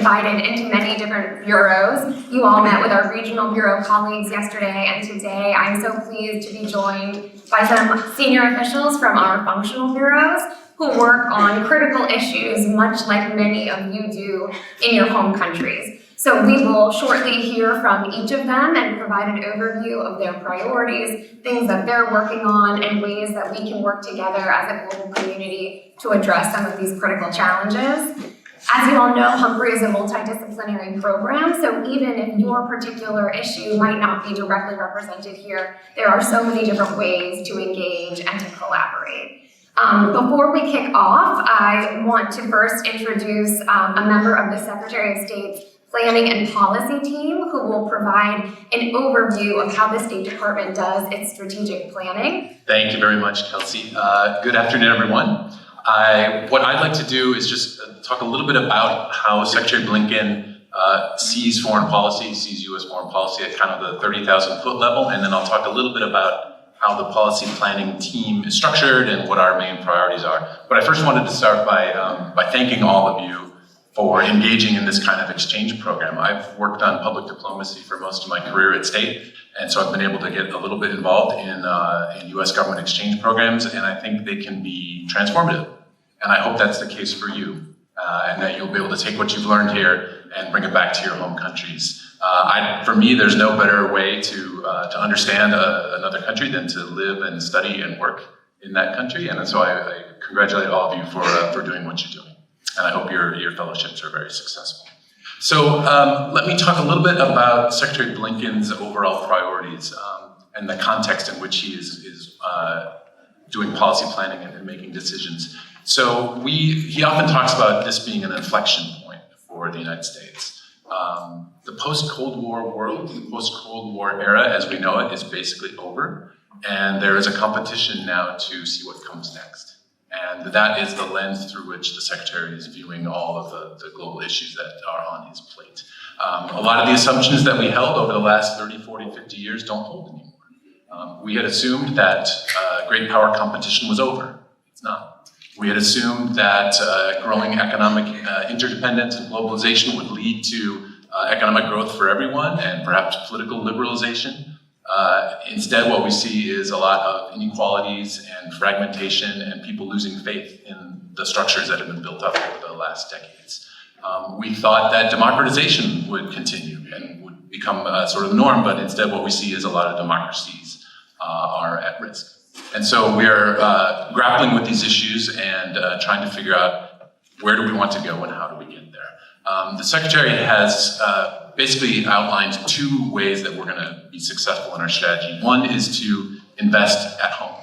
divided into many different bureaus. You all met with our regional bureau colleagues yesterday, and today I'm so pleased to be joined by some senior officials from our functional bureaus who work on critical issues, much like many of you do in your home countries. So we will shortly hear from each of them and provide an overview of their priorities, things that they're working on, and ways that we can work together as a global community to address some of these critical challenges. As you all know, Humphrey is a multidisciplinary program, so even if your particular issue might not be directly represented here, there are so many different ways to engage and to collaborate. Before we kick off, I want to first introduce a member of the Secretary of State's Planning and Policy team who will provide an overview of how the State Department does its strategic planning. Thank you very much, Kelsey. Good afternoon, everyone. What I'd like to do is just talk a little bit about how Secretary Blinken sees foreign policy, sees U.S. foreign policy at kind of the 30,000-foot level, and then I'll talk a little bit about how the policy planning team is structured and what our main priorities are. But I first wanted to start by thanking all of you for engaging in this kind of exchange program. I've worked on public diplomacy for most of my career at State, and so I've been able to get a little bit involved in U.S. government exchange programs, and I think they can be transformative. And I hope that's the case for you, and that you'll be able to take what you've learned here and bring it back to your home countries. For me, there's no better way to understand another country than to live and study and work in that country, and so I congratulate all of you for doing what you're doing. And I hope your fellowships are very successful. So let me talk a little bit about Secretary Blinken's overall priorities and the context in which he is doing policy planning and making decisions. So he often talks about this being an inflection point for the United States. The post-Cold War world, the post-Cold War era as we know it, is basically over. And there is a competition now to see what comes next. And that is the lens through which the Secretary is viewing all of the global issues that are on his plate. A lot of the assumptions that we held over the last 30, 40, 50 years don't hold anymore. We had assumed that great power competition was over. It's not. We had assumed that growing economic interdependence and globalization would lead to economic growth for everyone and perhaps political liberalization. Instead, what we see is a lot of inequalities and fragmentation and people losing faith in the structures that have been built up over the last decades. We thought that democratization would continue and would become sort of the norm, but instead what we see is a lot of democracies are at risk. And so we are grappling with these issues and trying to figure out where do we want to go and how do we get there. The Secretary has basically outlined two ways that we're going to be successful in our strategy. One is to invest at home.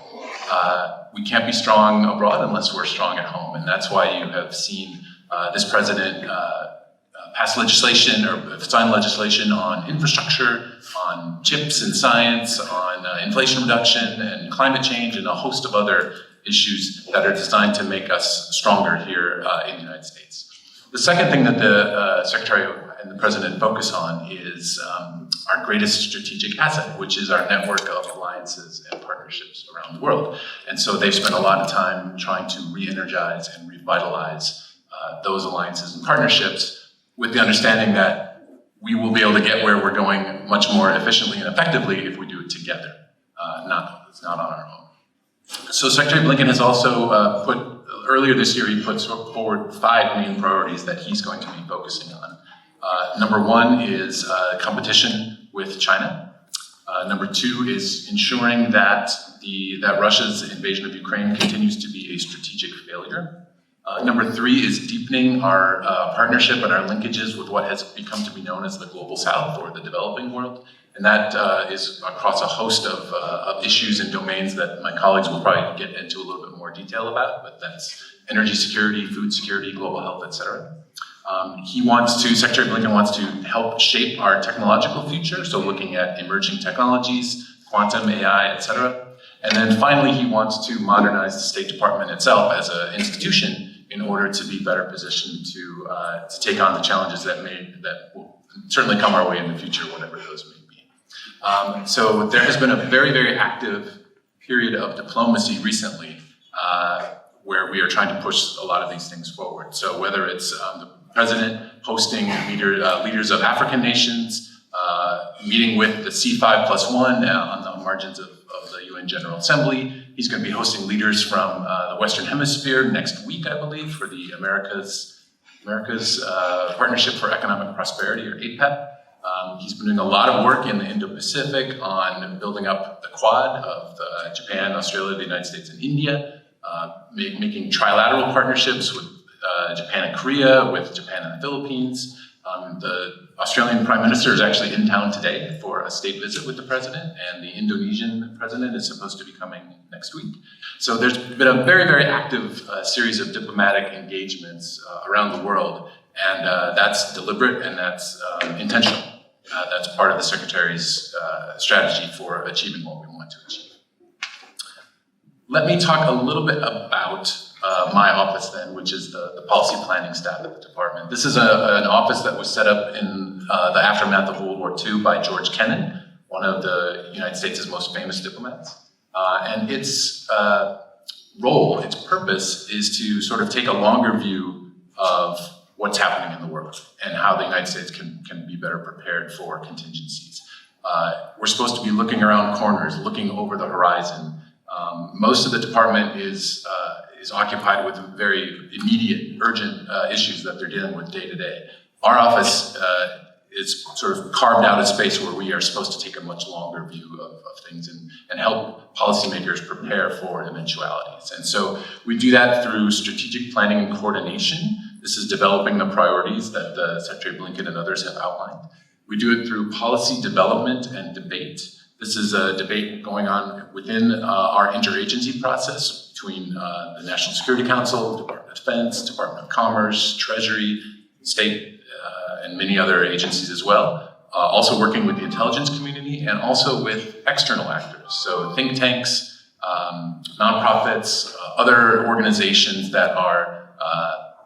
We can't be strong abroad unless we're strong at home, and that's why you have seen this president pass legislation or sign legislation on infrastructure, on chips and science, on inflation reduction and climate change, and a host of other issues that are designed to make us stronger here in the United States. The second thing that the Secretary and the President focus on is our greatest strategic asset, which is our network of alliances and partnerships around the world. And so they've spent a lot of time trying to re-energize and revitalize those alliances and partnerships with the understanding that we will be able to get where we're going much more efficiently and effectively if we do it together, it's not on our own. So Secretary Blinken has also earlier this year, he put forward 5 main priorities that he's going to be focusing on. Number 1 is competition with China. Number 2 is ensuring that Russia's invasion of Ukraine continues to be a strategic failure. Number 3 is deepening our partnership and our linkages with what has become to be known as the Global South or the developing world. And that is across a host of issues and domains that my colleagues will probably get into a little bit more detail about, but that's energy security, food security, global health, et cetera. Secretary Blinken wants to help shape our technological future, so looking at emerging technologies, quantum, AI, et cetera. And then finally, he wants to modernize the State Department itself as an institution in order to be better positioned to take on the challenges that will certainly come our way in the future, whatever those may be. So there has been a very, very active period of diplomacy recently where we are trying to push a lot of these things forward. So whether it's president hosting leaders of African nations, meeting with the C5+1 on the margins of the UN General Assembly. He's going to be hosting leaders from the Western Hemisphere next week, I believe, for the America's Partnership for Economic Prosperity, or APEP. He's been doing a lot of work in the Indo-Pacific on building up the Quad of Japan, Australia, the United States, and India, making trilateral partnerships with Japan and Korea, with Japan and the Philippines. The Australian Prime Minister is actually in town today for a state visit with the President, and the Indonesian President is supposed to be coming next week. So there's been a very, very active series of diplomatic engagements around the world, and that's deliberate and that's intentional. That's part of the Secretary's strategy for achieving what we want to achieve. Let me talk a little bit about my office then, which is the policy planning staff at the department. This is an office that was set up in the aftermath of World War II by George Kennan, one of the United States' most famous diplomats. And its role, its purpose, is to sort of take a longer view of what's happening in the world and how the United States can be better prepared for contingencies. We're supposed to be looking around corners, looking over the horizon. Most of the department is occupied with very immediate, urgent issues that they're dealing with day to day. Our office is sort of carved out a space where we are supposed to take a much longer view of things and help policymakers prepare for eventualities. And so we do that through strategic planning and coordination. This is developing the priorities that Secretary Blinken and others have outlined. We do it through policy development and debate. This is a debate going on within our interagency process between the National Security Council, Department of Defense, Department of Commerce, Treasury, State, and many other agencies as well. Also working with the intelligence community and also with external actors. So think tanks, nonprofits, other organizations that are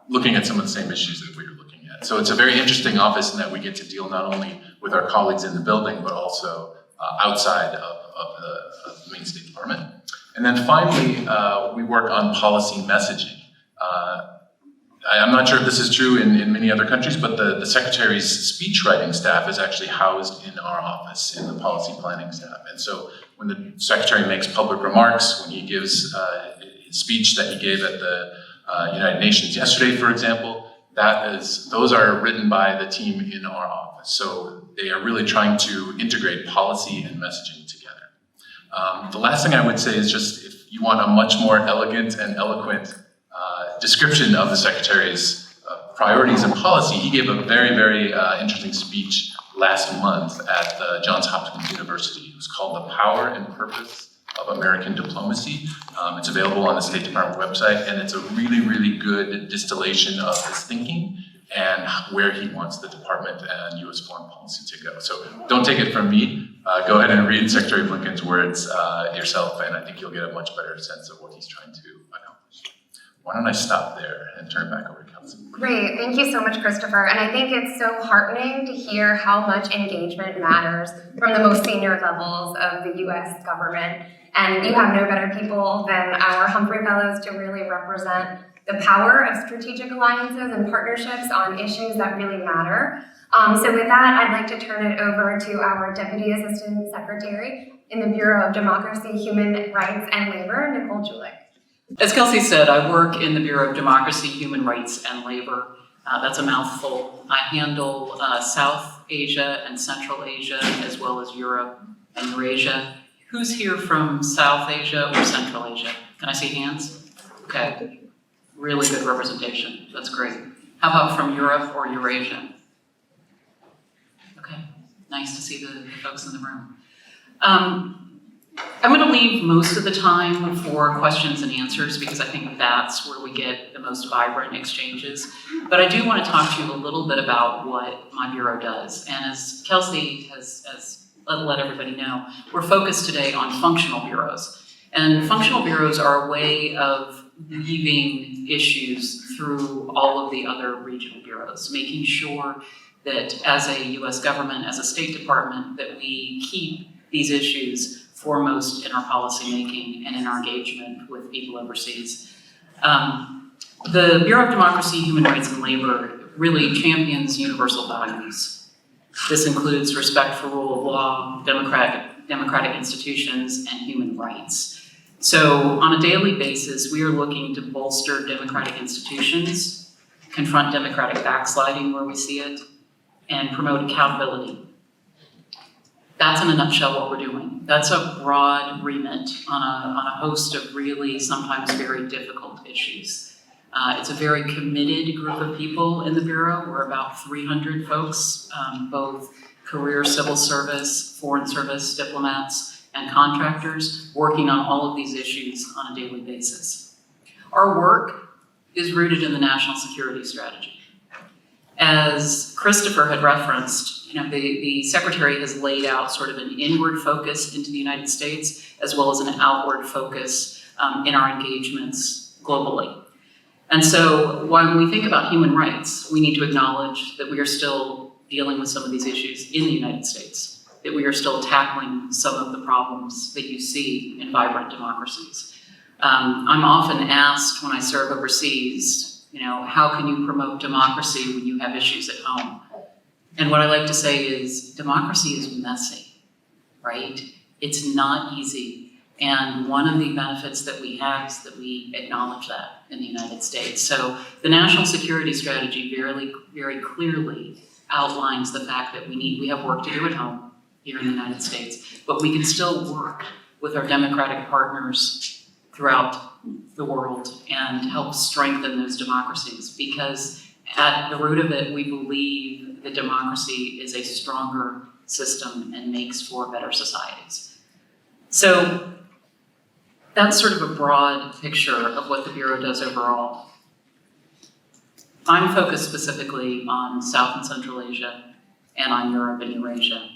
looking at some of the same issues that we are looking at. So it's a very interesting office in that we get to deal not only with our colleagues in the building, but also outside of the main State Department. And then finally, we work on policy messaging. I'm not sure if this is true in many other countries, but the Secretary's speech writing staff is actually housed in our office, in the policy planning staff. And so when the Secretary makes public remarks, when he gives his speech that he gave at the United Nations yesterday, for example, those are written by the team in our office. So they are really trying to integrate policy and messaging together. The last thing I would say is just if you want a much more elegant and eloquent description of the Secretary's priorities and policy, he gave a very, very interesting speech last month at Johns Hopkins University. It was called The Power and Purpose of American Diplomacy. It's available on the State Department website, and it's a really, really good distillation of his thinking and where he wants the department and U.S. foreign policy to go. So don't take it from me. Go ahead and read Secretary Blinken's words yourself, and I think you'll get a much better sense of what he's trying to accomplish. Why don't I stop there and turn it back over to Kelsey? Great, thank you so much, Christopher. And I think it's so heartening to hear how much engagement matters from the most senior levels of the U.S. government. And you have no better people than our Humphrey Fellows to really represent the power of strategic alliances and partnerships on issues that really matter. So with that, I'd like to turn it over to our Deputy Assistant Secretary in the Bureau of Democracy, Human Rights, and Labor, Nicole Julich. As Kelsey said, I work in the Bureau of Democracy, Human Rights, and Labor. That's a mouthful. I handle South Asia and Central Asia, as well as Europe and Eurasia. Who's here from South Asia or Central Asia? Can I see hands? Okay, really good representation. That's great. How about from Europe or Eurasia? Okay, nice to see the folks in the room. I'm going to leave most of the time for questions and answers because I think that's where we get the most vibrant exchanges. But I do want to talk to you a little bit about what my bureau does. And as Kelsey has let everybody know, we're focused today on functional bureaus. And functional bureaus are a way of weaving issues through all of the other regional bureaus, making sure that as a U.S. government, as a State Department, that we keep these issues foremost in our policymaking and in our engagement with people overseas. The Bureau of Democracy, Human Rights, and Labor really champions universal values. This includes respect for rule of law, democratic institutions, and human rights. So on a daily basis, we are looking to bolster democratic institutions, confront democratic backsliding where we see it, and promote accountability. That's in a nutshell what we're doing. That's a broad remit on a host of really sometimes very difficult issues. It's a very committed group of people in the Bureau. We're about 300 folks, both career civil service, foreign service, diplomats, and contractors working on all of these issues on a daily basis. Our work is rooted in the national security strategy. As Christopher had referenced, the Secretary has laid out sort of an inward focus into the United States as well as an outward focus in our engagements globally. And so when we think about human rights, we need to acknowledge that we are still dealing with some of these issues in the United States, that we are still tackling some of the problems that you see in vibrant democracies. I'm often asked when I serve overseas, how can you promote democracy when you have issues at home? And what I like to say is democracy is messy, right? It's not easy. And one of the benefits that we have is that we acknowledge that in the United States. So the national security strategy very clearly outlines the fact that we have work to do at home here in the United States, but we can still work with our democratic partners throughout the world and help strengthen those democracies, because at the root of it, we believe that democracy is a stronger system and makes for better societies. So that's sort of a broad picture of what the Bureau does overall. I'm focused specifically on South and Central Asia and on Europe and Eurasia,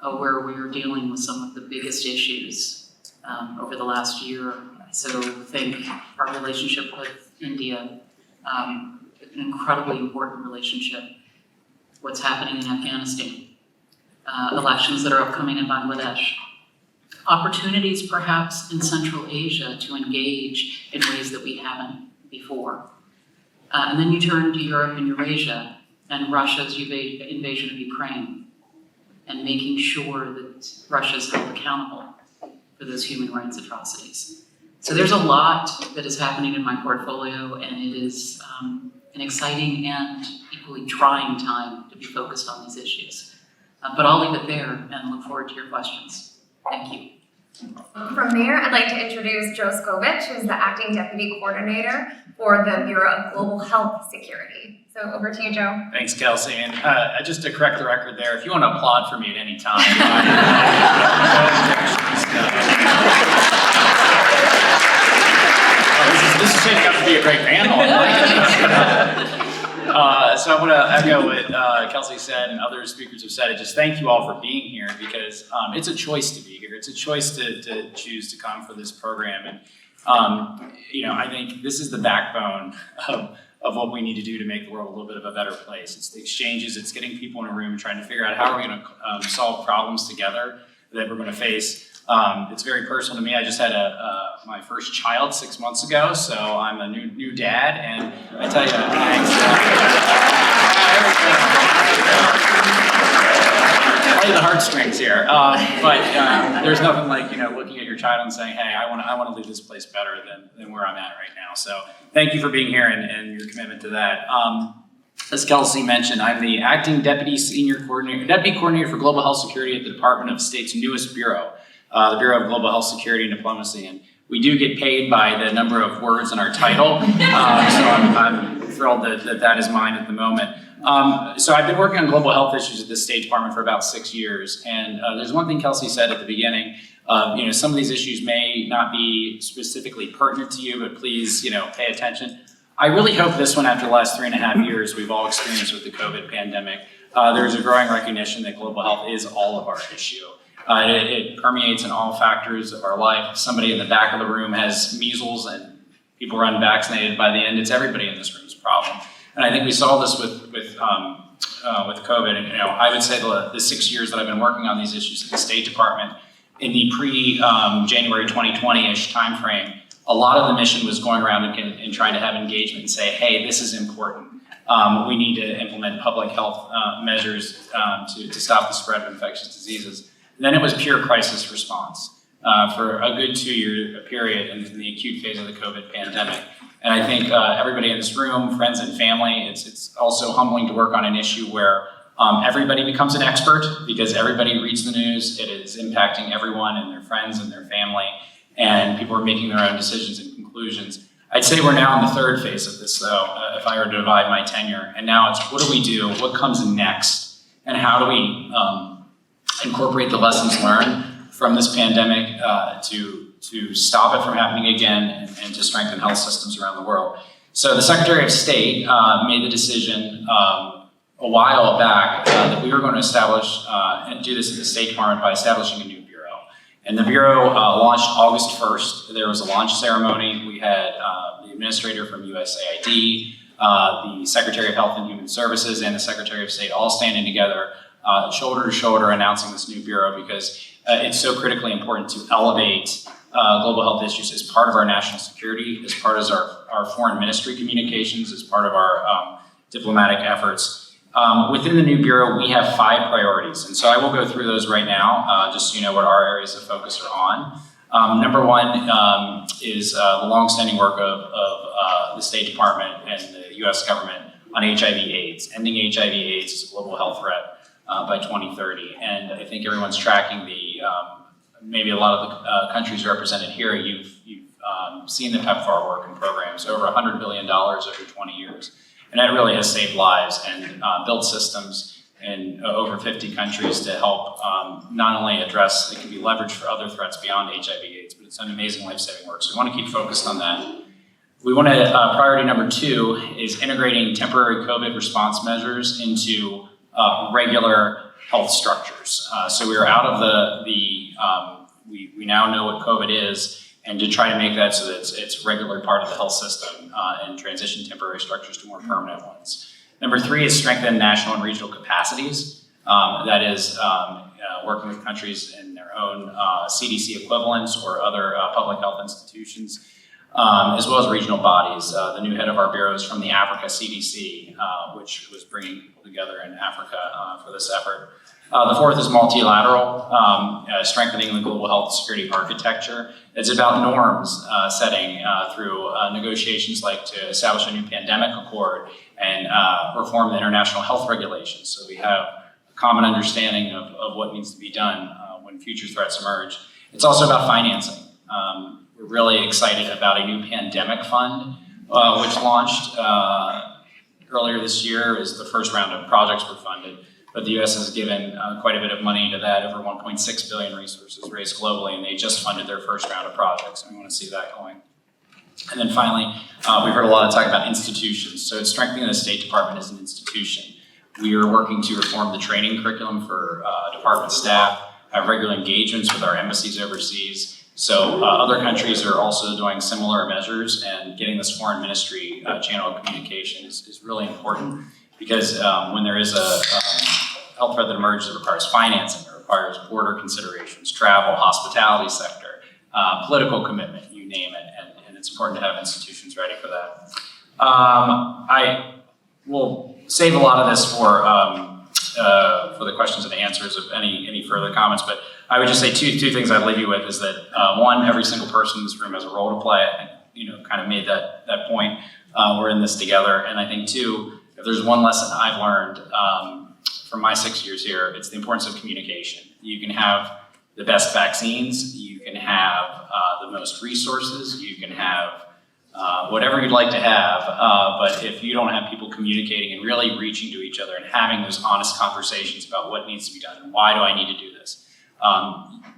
where we're dealing with some of the biggest issues over the last year. So think our relationship with India, an incredibly important relationship, what's happening in Afghanistan, elections that are upcoming in Bangladesh, opportunities perhaps in Central Asia to engage in ways that we haven't before. And then you turn to Europe and Eurasia and Russia's invasion of Ukraine and making sure that Russia's held accountable for those human rights atrocities. So there's a lot that is happening in my portfolio, and it is an exciting and equally trying time to be focused on these issues. But I'll leave it there and look forward to your questions. Thank you. From there, I'd like to introduce Joe Skovich, who's the Acting Deputy Coordinator for the Bureau of Global Health Security. So over to you, Joe. Thanks, Kelsey. And just to correct the record there, if you want to applaud for me at any time, this is shaping up to be a great panel. So I want to echo what Kelsey said and other speakers have said. Just thank you all for being here, because it's a choice to be here. It's a choice to choose to come for this program. And I think this is the backbone of what we need to do to make the world a little bit of a better place. It's the exchanges. It's getting people in a room trying to figure out how we're going to solve problems together that we're going to face. It's very personal to me. I just had my first child 6 months ago, so I'm a new dad, and I tell you, play the heartstrings here. But there's nothing like looking at your child and saying, "Hey, I want to leave this place better than where I'm at right now." So thank you for being here and your commitment to that. As Kelsey mentioned, I'm the Acting Deputy Coordinator for Global Health Security at the Department of State's newest bureau, the Bureau of Global Health Security and Diplomacy. And we do get paid by the number of words in our title, so I'm thrilled that is mine at the moment. So I've been working on global health issues at the State Department for about 6 years, and there's one thing Kelsey said at the beginning. Some of these issues may not be specifically pertinent to you, but please, pay attention. I really hope this one, after the last 3.5 years we've all experienced with the COVID pandemic, there's a growing recognition that global health is all of our issue. It permeates in all factors of our life. If somebody in the back of the room has measles and people are unvaccinated, by the end, it's everybody in this room's problem. And I think we saw this with COVID. And I would say the 6 years that I've been working on these issues at the State Department, in the pre-January 2020-ish timeframe, a lot of the mission was going around and trying to have engagement and say, hey, this is important. We need to implement public health measures to stop the spread of infectious diseases. And then it was pure crisis response for a good 2-year period in the acute phase of the COVID pandemic. And I think everybody in this room, friends and family, it's also humbling to work on an issue where everybody becomes an expert because everybody reads the news. It is impacting everyone and their friends and their family, and people are making their own decisions and conclusions. I'd say we're now in the third phase of this, though, if I were to divide my tenure. And now it's what do we do? What comes next? And how do we incorporate the lessons learned from this pandemic to stop it from happening again and to strengthen health systems around the world? So the Secretary of State made the decision a while back that we were going to establish and do this at the State Department by establishing a new bureau. And the bureau launched August 1st. There was a launch ceremony. We had the administrator from USAID, the Secretary of Health and Human Services, and the Secretary of State all standing together, shoulder to shoulder, announcing this new bureau because it's so critically important to elevate global health issues as part of our national security, as part of our foreign ministry communications, as part of our diplomatic efforts. Within the new bureau, we have 5 priorities, and so I will go through those right now, just so you know what our areas of focus are on. Number 1 is the longstanding work of the State Department and the U.S. government on HIV/AIDS. Ending HIV/AIDS is a global health threat by 2030, and I think everyone's tracking maybe a lot of the countries represented here. You've seen the PEPFAR work and programs, over $100 billion over 20 years. And that really has saved lives and built systems in over 50 countries to help not only address, it can be leveraged for other threats beyond HIV/AIDS, but it's an amazing life-saving work. So we want to keep focused on that. We want to, priority number 2 is integrating temporary COVID response measures into regular health structures. So we are out of we now know what COVID is, and to try to make that so that it's a regular part of the health system and transition temporary structures to more permanent ones. Number 3 is strengthen national and regional capacities. That is working with countries in their own CDC equivalents or other public health institutions, as well as regional bodies. The new head of our bureau is from the Africa CDC, which was bringing people together in Africa for this effort. The 4th is multilateral, strengthening the global health security architecture. It's about norms setting through negotiations like to establish a new pandemic accord and reform the international health regulations. So we have a common understanding of what needs to be done when future threats emerge. It's also about financing. We're really excited about a new pandemic fund, which launched earlier this year as the first round of projects were funded. But the U.S. has given quite a bit of money to that, over 1.6 billion resources raised globally, and they just funded their first round of projects, and we want to see that going. And then finally, we've heard a lot of talk about institutions, so it's strengthening the State Department as an institution. We are working to reform the training curriculum for department staff, have regular engagements with our embassies overseas. So other countries are also doing similar measures, and getting this foreign ministry channel of communication is really important, because when there is a health threat that emerges, it requires financing, it requires border considerations, travel, hospitality sector, political commitment, you name it, and it's important to have institutions ready for that. I will save a lot of this for the questions and answers of any further comments, but I would just say two things I'd leave you with is that 1, every single person in this room has a role to play. I kind of made that point. We're in this together, and I think 2, if there's one lesson I've learned from my 6 years here, it's the importance of communication. You can have the best vaccines, you can have the most resources, you can have whatever you'd like to have, but if you don't have people communicating and really reaching to each other and having those honest conversations about what needs to be done and why do I need to do this,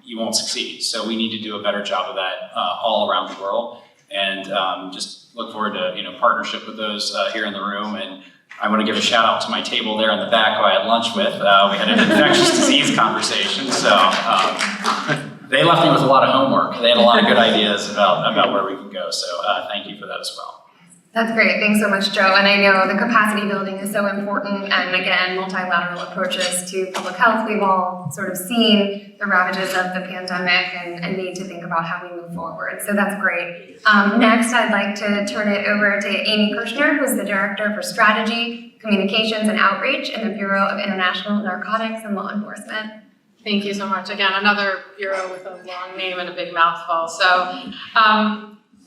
you won't succeed. So we need to do a better job of that all around the world, and just look forward to partnership with those here in the room. And I want to give a shout out to my table there in the back who I had lunch with. We had an infectious disease conversation, so they left me with a lot of homework. They had a lot of good ideas about where we can go, so thank you for that as well. That's great. Thanks so much, Joe. And I know the capacity building is so important. And again, multilateral approaches to public health. We've all sort of seen the ravages of the pandemic and need to think about how we move forward. So that's great. Next, I'd like to turn it over to Amy Kirshner, who's the Director for Strategy, Communications, and Outreach in the Bureau of International Narcotics and Law Enforcement. Thank you so much. Again, another bureau with a long name and a big mouthful. So,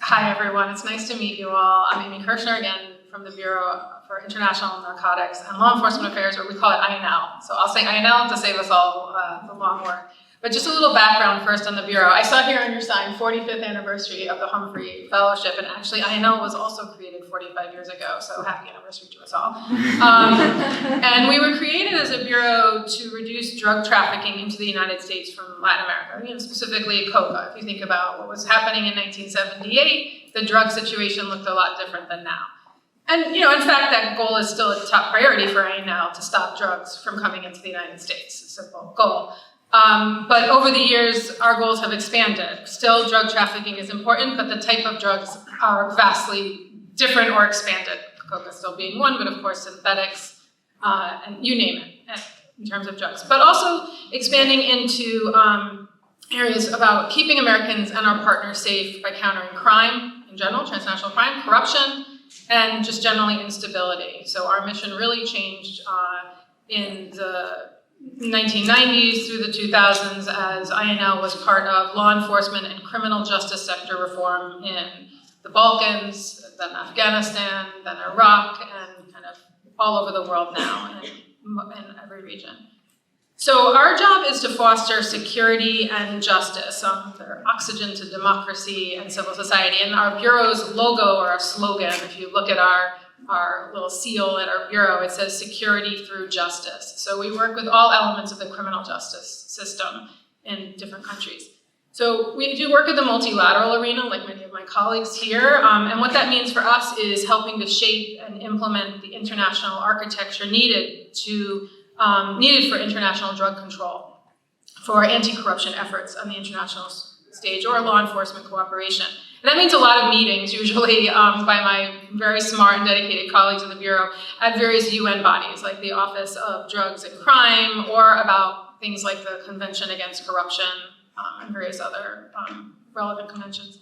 hi everyone, it's nice to meet you all. I'm Amy Kirshner, again, from the Bureau for International Narcotics and Law Enforcement Affairs, or we call it INL. So I'll say INL to save us all the long word. But just a little background first on the Bureau. I saw here on your sign, 45th anniversary of the Humphrey Fellowship, and actually INL was also created 45 years ago, so happy anniversary to us all. And we were created as a bureau to reduce drug trafficking into the United States from Latin America, specifically coca. If you think about what was happening in 1978, the drug situation looked a lot different than now. And in fact, that goal is still a top priority for INL, to stop drugs from coming into the United States. It's a simple goal. But over the years, our goals have expanded. Still, drug trafficking is important, but the type of drugs are vastly different or expanded. Coca still being one, but of course synthetics, and you name it, in terms of drugs. But also expanding into areas about keeping Americans and our partners safe by countering crime in general, transnational crime, corruption, and just generally instability. So our mission really changed in the 1990s through the 2000s as INL was part of law enforcement and criminal justice sector reform in the Balkans, then Afghanistan, then Iraq, and kind of all over the world now in every region. So our job is to foster security and justice. They're oxygen to democracy and civil society. And our bureau's logo, or our slogan, if you look at our little seal at our bureau, it says security through justice. So we work with all elements of the criminal justice system in different countries. So we do work in the multilateral arena, like many of my colleagues here. And what that means for us is helping to shape and implement the international architecture needed for international drug control, for anti-corruption efforts on the international stage, or law enforcement cooperation. And that means a lot of meetings, usually by my very smart and dedicated colleagues in the Bureau, at various UN bodies, like the Office of Drugs and Crime, or about things like the Convention Against Corruption, and various other relevant conventions.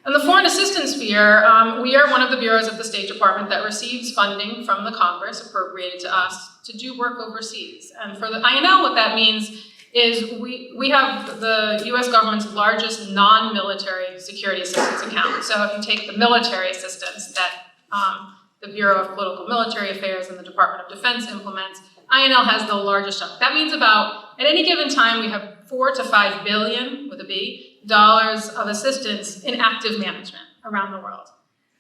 In the foreign assistance sphere, we are one of the bureaus of the State Department that receives funding from the Congress, appropriated to us, to do work overseas. And for the INL, what that means is we have the US government's largest non-military security assistance account. So if you take the military assistance that the Bureau of Political Military Affairs and the Department of Defense implements, INL has the largest chunk. That means at any given time, we have $4 to $5 billion, with a B, dollars of assistance in active management around the world.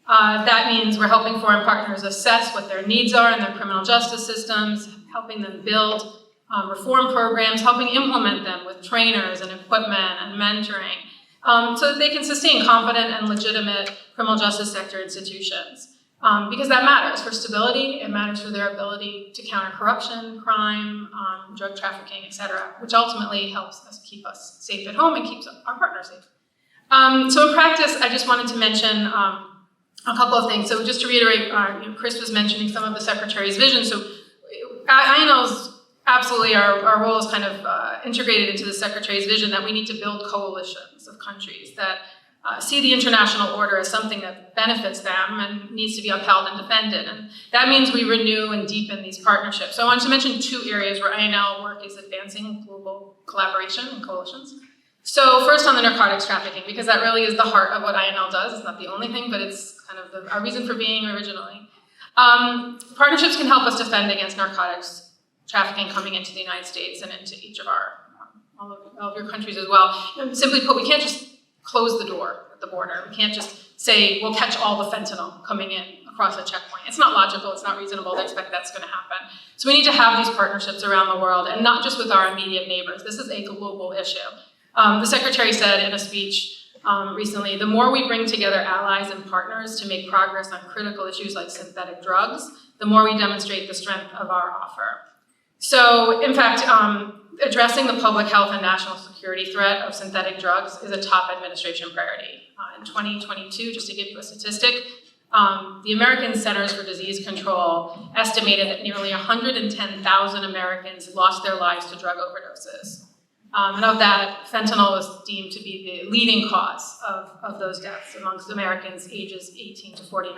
That means we're helping foreign partners assess what their needs are in their criminal justice systems, helping them build reform programs, helping implement them with trainers and equipment and mentoring, so that they can sustain competent and legitimate criminal justice sector institutions. Because that matters for stability, it matters for their ability to counter corruption, crime, drug trafficking, etc., which ultimately helps us keep us safe at home and keeps our partners safe. So in practice, I just wanted to mention a couple of things. So just to reiterate, Chris was mentioning some of the Secretary's vision. So INL's absolutely, our role is kind of integrated into the Secretary's vision that we need to build coalitions of countries that see the international order as something that benefits them and needs to be upheld and defended. And that means we renew and deepen these partnerships. So I wanted to mention two areas where INL work is advancing global collaboration and coalitions. So first on the narcotics trafficking, because that really is the heart of what INL does. It's not the only thing, but it's kind of our reason for being originally. Partnerships can help us defend against narcotics trafficking coming into the United States and into each of all of your countries as well. And simply put, we can't just close the door at the border. We can't just say we'll catch all the fentanyl coming in across a checkpoint. It's not logical, it's not reasonable to expect that's going to happen. So we need to have these partnerships around the world, and not just with our immediate neighbors. This is a global issue. The Secretary said in a speech recently, the more we bring together allies and partners to make progress on critical issues like synthetic drugs, the more we demonstrate the strength of our offer. So, in fact, addressing the public health and national security threat of synthetic drugs is a top administration priority. In 2022, just to give you a statistic, The American Centers for Disease Control estimated that nearly 110,000 Americans lost their lives to drug overdoses. And of that, fentanyl was deemed to be the leading cause of those deaths amongst Americans ages 18 to 49.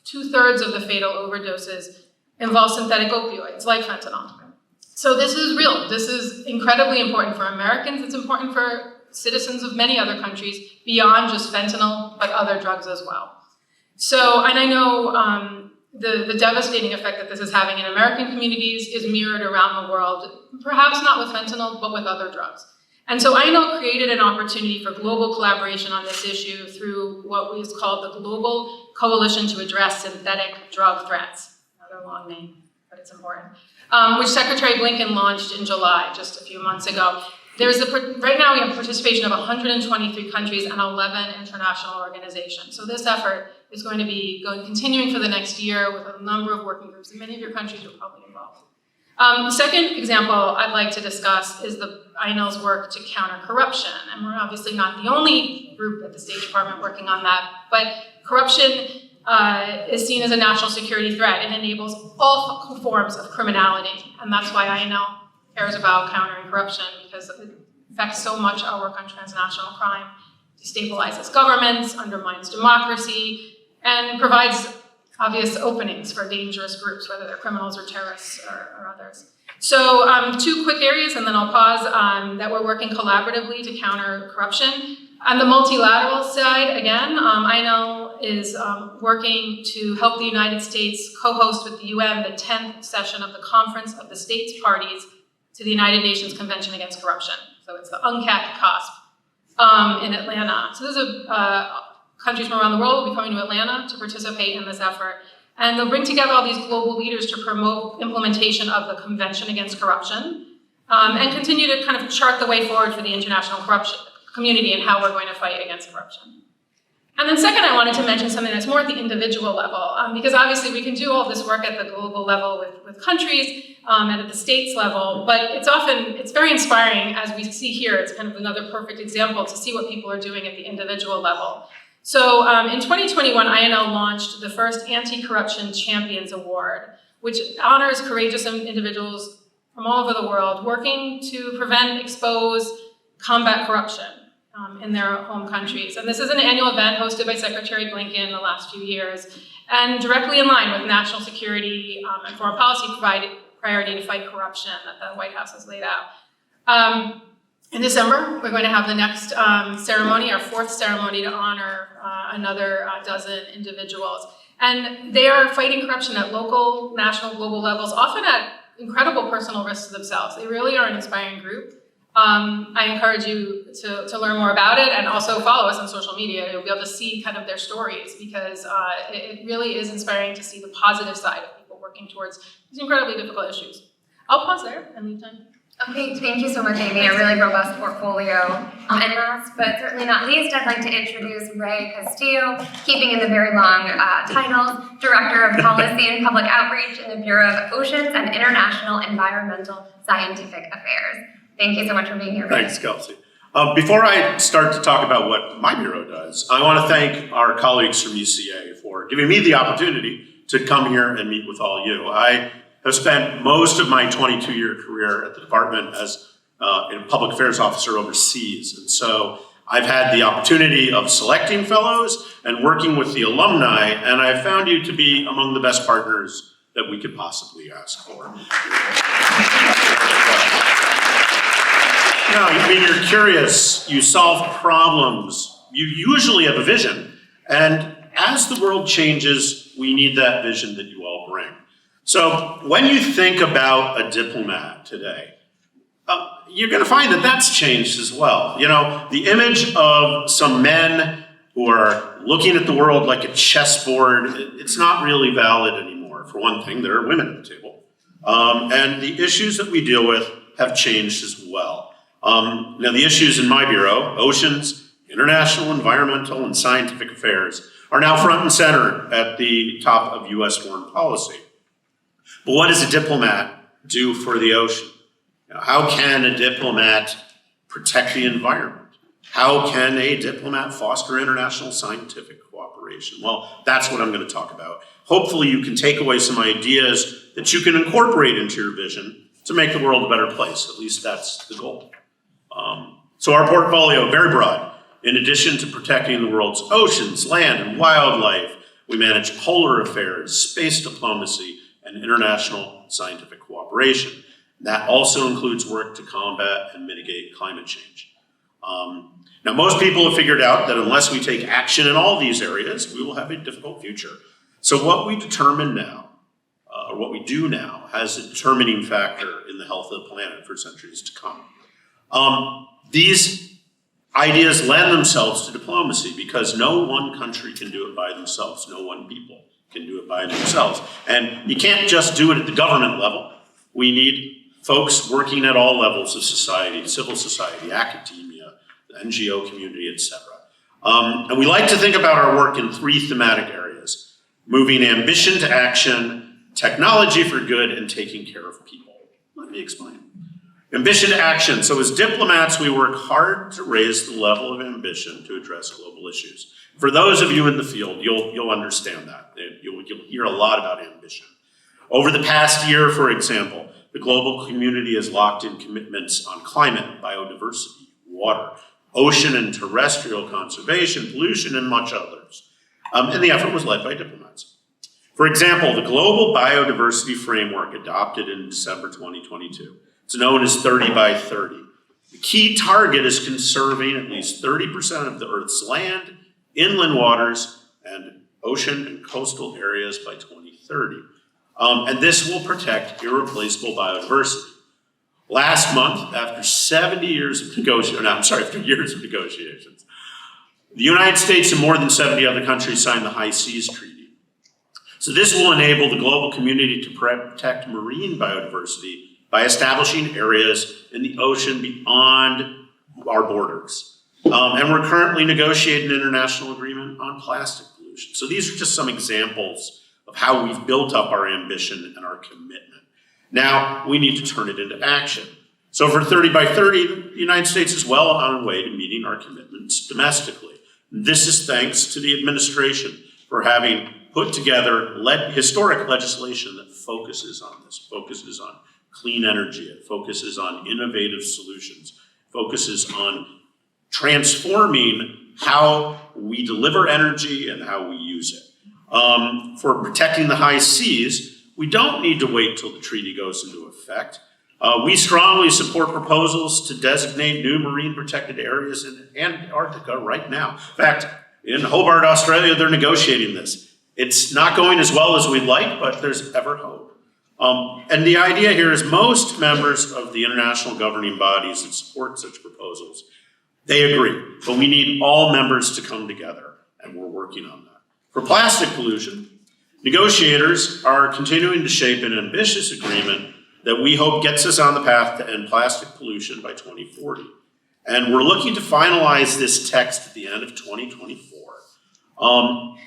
2/3 of the fatal overdoses involve synthetic opioids like fentanyl. So this is real. This is incredibly important for Americans. It's important for citizens of many other countries beyond just fentanyl, but other drugs as well. So, and I know the devastating effect that this is having in American communities is mirrored around the world, perhaps not with fentanyl, but with other drugs. And so INL created an opportunity for global collaboration on this issue through what was called the Global Coalition to Address Synthetic Drug Threats. Another long name, but it's important. Which Secretary Blinken launched in July, just a few months ago. Right now we have participation of 123 countries and 11 international organizations. So this effort is going to be continuing for the next year with a number of working groups, and many of your countries are probably involved. The second example I'd like to discuss is the INL's work to counter corruption. And we're obviously not the only group at the State Department working on that, but corruption is seen as a national security threat and enables all forms of criminality. And that's why INL cares about countering corruption, because it affects so much our work on transnational crime, destabilizes governments, undermines democracy, and provides obvious openings for dangerous groups, whether they're criminals or terrorists or others. So 2 quick areas, and then I'll pause, that we're working collaboratively to counter corruption. On the multilateral side, again, INL is working to help the United States co-host with the UN the 10th session of the Conference of the States Parties to the United Nations Convention Against Corruption. So it's the UNCAC COSP in Atlanta. So there's countries from around the world will be coming to Atlanta to participate in this effort. And they'll bring together all these global leaders to promote implementation of the Convention Against Corruption and continue to kind of chart the way forward for the international corruption community and how we're going to fight against corruption. And then second, I wanted to mention something that's more at the individual level, because obviously we can do all this work at the global level with countries and at the states level, but it's very inspiring, as we see here. It's kind of another perfect example to see what people are doing at the individual level. So in 2021, INL launched the first Anti-Corruption Champions Award, which honors courageous individuals from all over the world working to prevent, expose, combat corruption in their home countries. And this is an annual event hosted by Secretary Blinken the last few years, and directly in line with national security and foreign policy priority to fight corruption that the White House has laid out. In December, we're going to have the next ceremony, our 4th ceremony, to honor another dozen individuals. And they are fighting corruption at local, national, global levels, often at incredible personal risk to themselves. They really are an inspiring group. I encourage you to learn more about it and also follow us on social media. You'll be able to see kind of their stories, because it really is inspiring to see the positive side of people working towards these incredibly difficult issues. I'll pause there and leave time. Okay, thank you so much, Amy. A really robust portfolio. And last but certainly not least, I'd like to introduce Ray Castillo, keeping in the very long title, Director of Policy and Public Outreach in the Bureau of Oceans and International Environmental Scientific Affairs. Thank you so much for being here. Thanks, Kelsey. Before I start to talk about what my bureau does, I want to thank our colleagues from UCA for giving me the opportunity to come here and meet with all you. I have spent most of my 22-year career at the department as a public affairs officer overseas. And so I've had the opportunity of selecting fellows and working with the alumni, and I've found you to be among the best partners that we could possibly ask for. Now, I mean, you're curious, you solve problems, you usually have a vision, and as the world changes, we need that vision that you all bring. So when you think about a diplomat today, you're going to find that that's changed as well. You know, the image of some men who are looking at the world like a chessboard, it's not really valid anymore. For one thing, there are women at the table. And the issues that we deal with have changed as well. Now, the issues in my bureau, oceans, international, environmental, and scientific affairs, are now front and center at the top of U.S. foreign policy. But what does a diplomat do for the ocean? How can a diplomat protect the environment? How can a diplomat foster international scientific cooperation? cooperation. Well, that's what I'm going to talk about. Hopefully you can take away some ideas that you can incorporate into your vision to make the world a better place. At least that's the goal. So our portfolio, very broad. In addition to protecting the world's oceans, land, and wildlife, we manage polar affairs, space diplomacy, and international scientific cooperation. That also includes work to combat and mitigate climate change. Now, most people have figured out that unless we take action in all these areas, we will have a difficult future. So what we determine now, or what we do now, has a determining factor in the health of the planet for centuries to come. These ideas lend themselves to diplomacy because no one country can do it by themselves. No one people can do it by themselves. And you can't just do it at the government level. We need folks working at all levels of society, civil society, academia, the NGO community, etc. And we like to think about our work in three thematic areas: moving ambition to action, technology for good, and taking care of people. Let me explain. Ambition to action. So as diplomats, we work hard to raise the level of ambition to address global issues. For those of you in the field, you'll understand that. You'll hear a lot about ambition. Over the past year, for example, the global community has locked in commitments on climate, biodiversity, water, ocean and terrestrial conservation, pollution, and much others. And the effort was led by diplomats. For example, the Global Biodiversity Framework adopted in December 2022. It's known as 30 by 30. The key target is conserving at least 30% of the Earth's land, inland waters, and ocean and coastal areas by 2030. And this will protect irreplaceable biodiversity. Last month, after years of negotiations, the United States and more than 70 other countries signed the High Seas Treaty. So this will enable the global community to protect marine biodiversity by establishing areas in the ocean beyond our borders. And we're currently negotiating an international agreement on plastic pollution. So these are just some examples of how we've built up our ambition and our commitment. Now, we need to turn it into action. So for 30 by 30, the United States is well on our way to meeting our commitments domestically. This is thanks to the administration for having put together historic legislation that focuses on this, focuses on clean energy, it focuses on innovative solutions, focuses on transforming how we deliver energy and how we use it. For protecting the high seas, we don't need to wait till the treaty goes into effect. We strongly support proposals to designate new marine protected areas in Antarctica right now. In fact, in Hobart, Australia, they're negotiating this. It's not going as well as we'd like, but there's ever hope. And the idea here is most members of the international governing bodies that support such proposals, they agree, but we need all members to come together, and we're working on that. For plastic pollution, negotiators are continuing to shape an ambitious agreement that we hope gets us on the path to end plastic pollution by 2040. And we're looking to finalize this text at the end of 2024.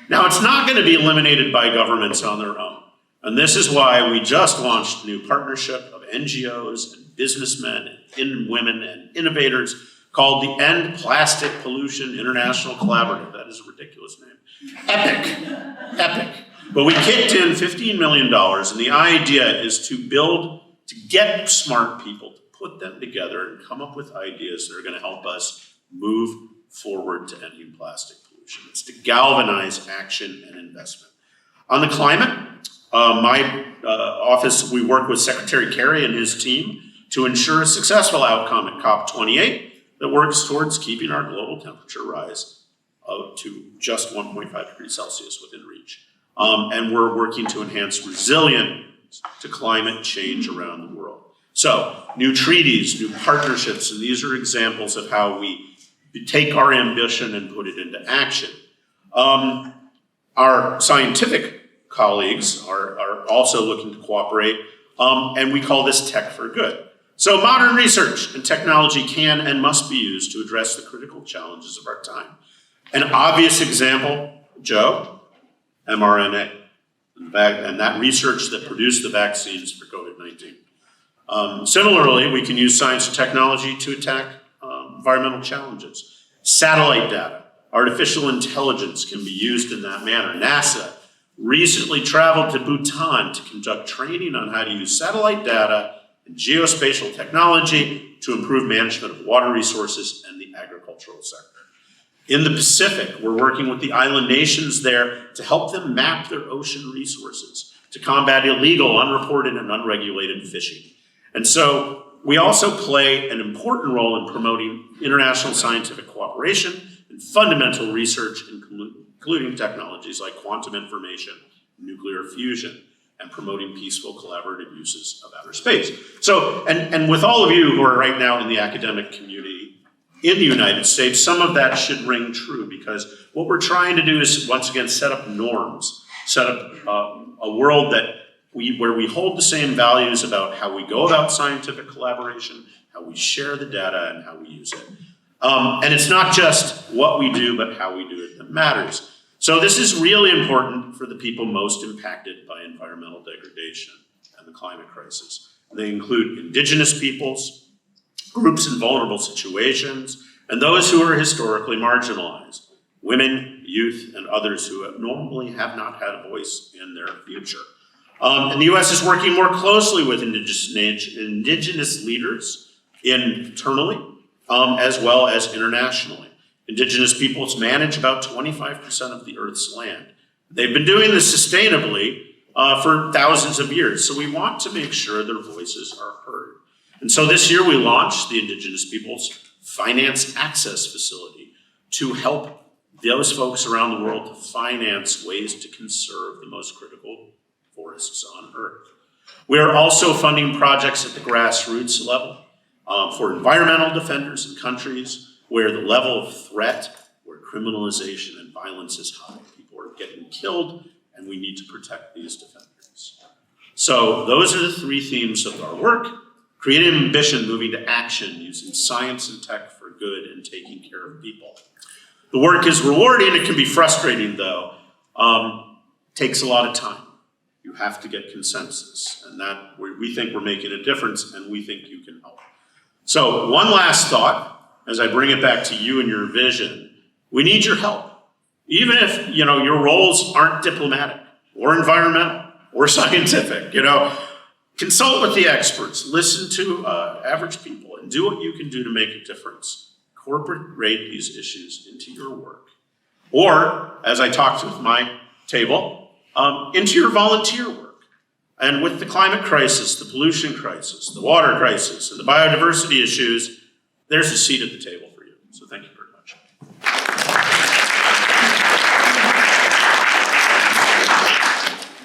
Now, it's not going to be eliminated by governments on their own. And this is why we just launched a new partnership of NGOs and businessmen and women and innovators called the End Plastic Pollution International Collaborative. That is a ridiculous name. Epic. But we kicked in $15 million, and the idea is to get smart people, to put them together and come up with ideas that are going to help us move forward to ending plastic pollution. It's to galvanize action and investment. On the climate, my office, we work with Secretary Kerry and his team to ensure a successful outcome at COP28 that works towards keeping our global temperature rise to just 1.5 degrees Celsius within reach. And we're working to enhance resilience to climate change around the world. So, new treaties, new partnerships, and these are examples of how we take our ambition and put it into action. Our scientific colleagues are also looking to cooperate, and we call this Tech for Good. So modern research and technology can and must be used to address the critical challenges of our time. An obvious example, Joe, mRNA, and that research that produced the vaccines for COVID-19. Similarly, we can use science and technology to attack environmental challenges. Satellite data, artificial intelligence can be used in that manner. NASA recently traveled to Bhutan to conduct training on how to use satellite data and geospatial technology to improve management of water resources and the agricultural sector. In the Pacific, we're working with the island nations there to help them map their ocean resources, to combat illegal, unreported, and unregulated fishing. And so we also play an important role in promoting international scientific cooperation and fundamental research, including technologies like quantum information, nuclear fusion, and promoting peaceful collaborative uses of outer space. So, and with all of you who are right now in the academic community in the United States, some of that should ring true, because what we're trying to do is, once again, set up norms, set up a world that where we hold the same values about how we go about scientific collaboration, how we share the data, and how we use it. And it's not just what we do, but how we do it that matters. So this is really important for the people most impacted by environmental degradation and the climate crisis. They include indigenous peoples, groups in vulnerable situations, and those who are historically marginalized, women, youth, and others who normally have not had a voice in their future. And the U.S. is working more closely with indigenous leaders internally, as well as internationally. Indigenous peoples manage about 25% of the Earth's land. They've been doing this sustainably for thousands of years, so we want to make sure their voices are heard. And so this year we launched the Indigenous Peoples Finance Access Facility to help those folks around the world to finance ways to conserve the most critical forests on Earth. We are also funding projects at the grassroots level for environmental defenders in countries where the level of threat, where criminalization and violence is high. People are getting killed, and we need to protect these defenders. So those are the three themes of our work: creating ambition, moving to action, using science and tech for good, and taking care of people. The work is rewarding. It can be frustrating, though. Takes a lot of time. You have to get consensus, and that we think we're making a difference, and we think you can help. So one last thought, as I bring it back to you and your vision. We need your help. Even if, your roles aren't diplomatic or environmental or scientific, consult with the experts, listen to average people, and do what you can do to make a difference. Incorporate these issues into your work. Or, as I talked with my table, into your volunteer work. And with the climate crisis, the pollution crisis, the water crisis, and the biodiversity issues, there's a seat at the table for you. So thank you very much.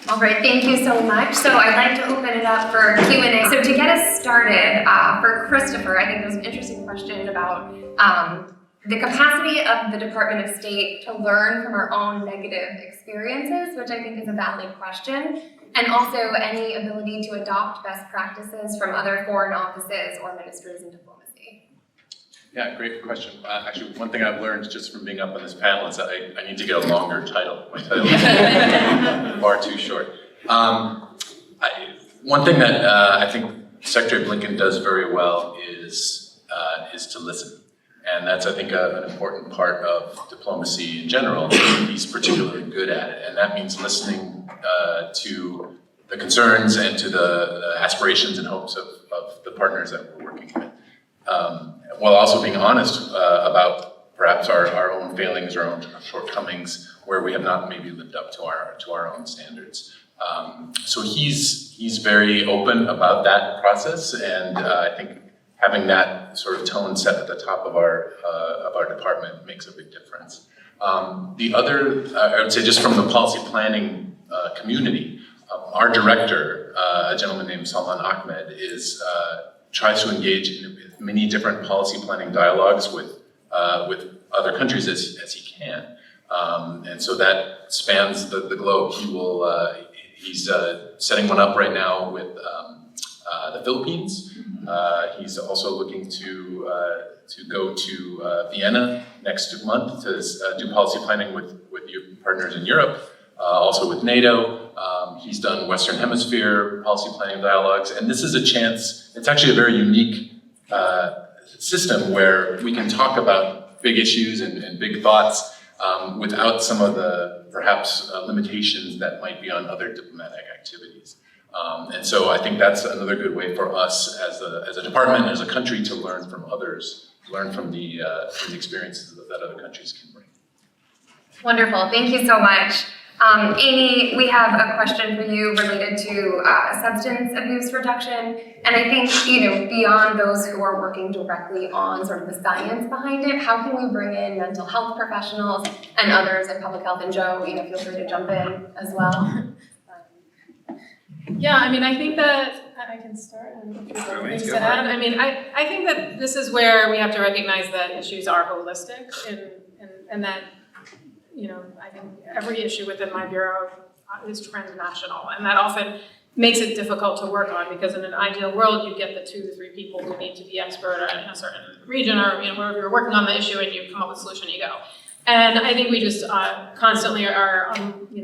All right, thank you so much. So I'd like to open it up for Q&A. So to get us started, for Christopher, I think there's an interesting question about the capacity of the Department of State to learn from our own negative experiences, which I think is a valid question, and also any ability to adopt best practices from other foreign offices or ministries in diplomacy. Yeah, great question. Actually, one thing I've learned just from being up on this panel is that I need to get a longer title. My title is far too short. One thing that I think Secretary Blinken does very well is to listen. And that's, I think, an important part of diplomacy in general. He's particularly good at it. And that means listening to the concerns and to the aspirations and hopes of the partners that we're working with. While also being honest about perhaps our own failings, our own shortcomings, where we have not maybe lived up to our own standards. So he's very open about that process, and I think having that sort of tone set at the top of our department makes a big difference. The other, I would say, just from the policy planning community, our director, a gentleman named Salman Ahmed, tries to engage in many different policy planning dialogues with other countries as he can, and so that spans the globe. He's setting one up right now with the Philippines. He's also looking to go to Vienna next month to do policy planning with your partners in Europe, also with NATO. He's done Western Hemisphere policy planning dialogues, and this is a chance. It's actually a very unique system where we can talk about big issues and big thoughts without some of the perhaps limitations that might be on other diplomatic activities. And so I think that's another good way for us as a department, as a country, to learn from others, learn from the experiences that other countries can bring. Wonderful, thank you so much. Amy, we have a question for you related to substance abuse reduction. And I think, beyond those who are working directly on sort of the science behind it, how can we bring in mental health professionals and others in public health? And Joe, feel free to jump in as well. Yeah, I think that I can start and if you have things to add. I think that this is where we have to recognize that issues are holistic and that, I think every issue within my bureau is transnational, and that often makes it difficult to work on, because in an ideal world, you get the 2 to 3 people who need to be expert in a certain region or wherever you're working on the issue, and you come up with a solution, you go. And I think we just constantly are,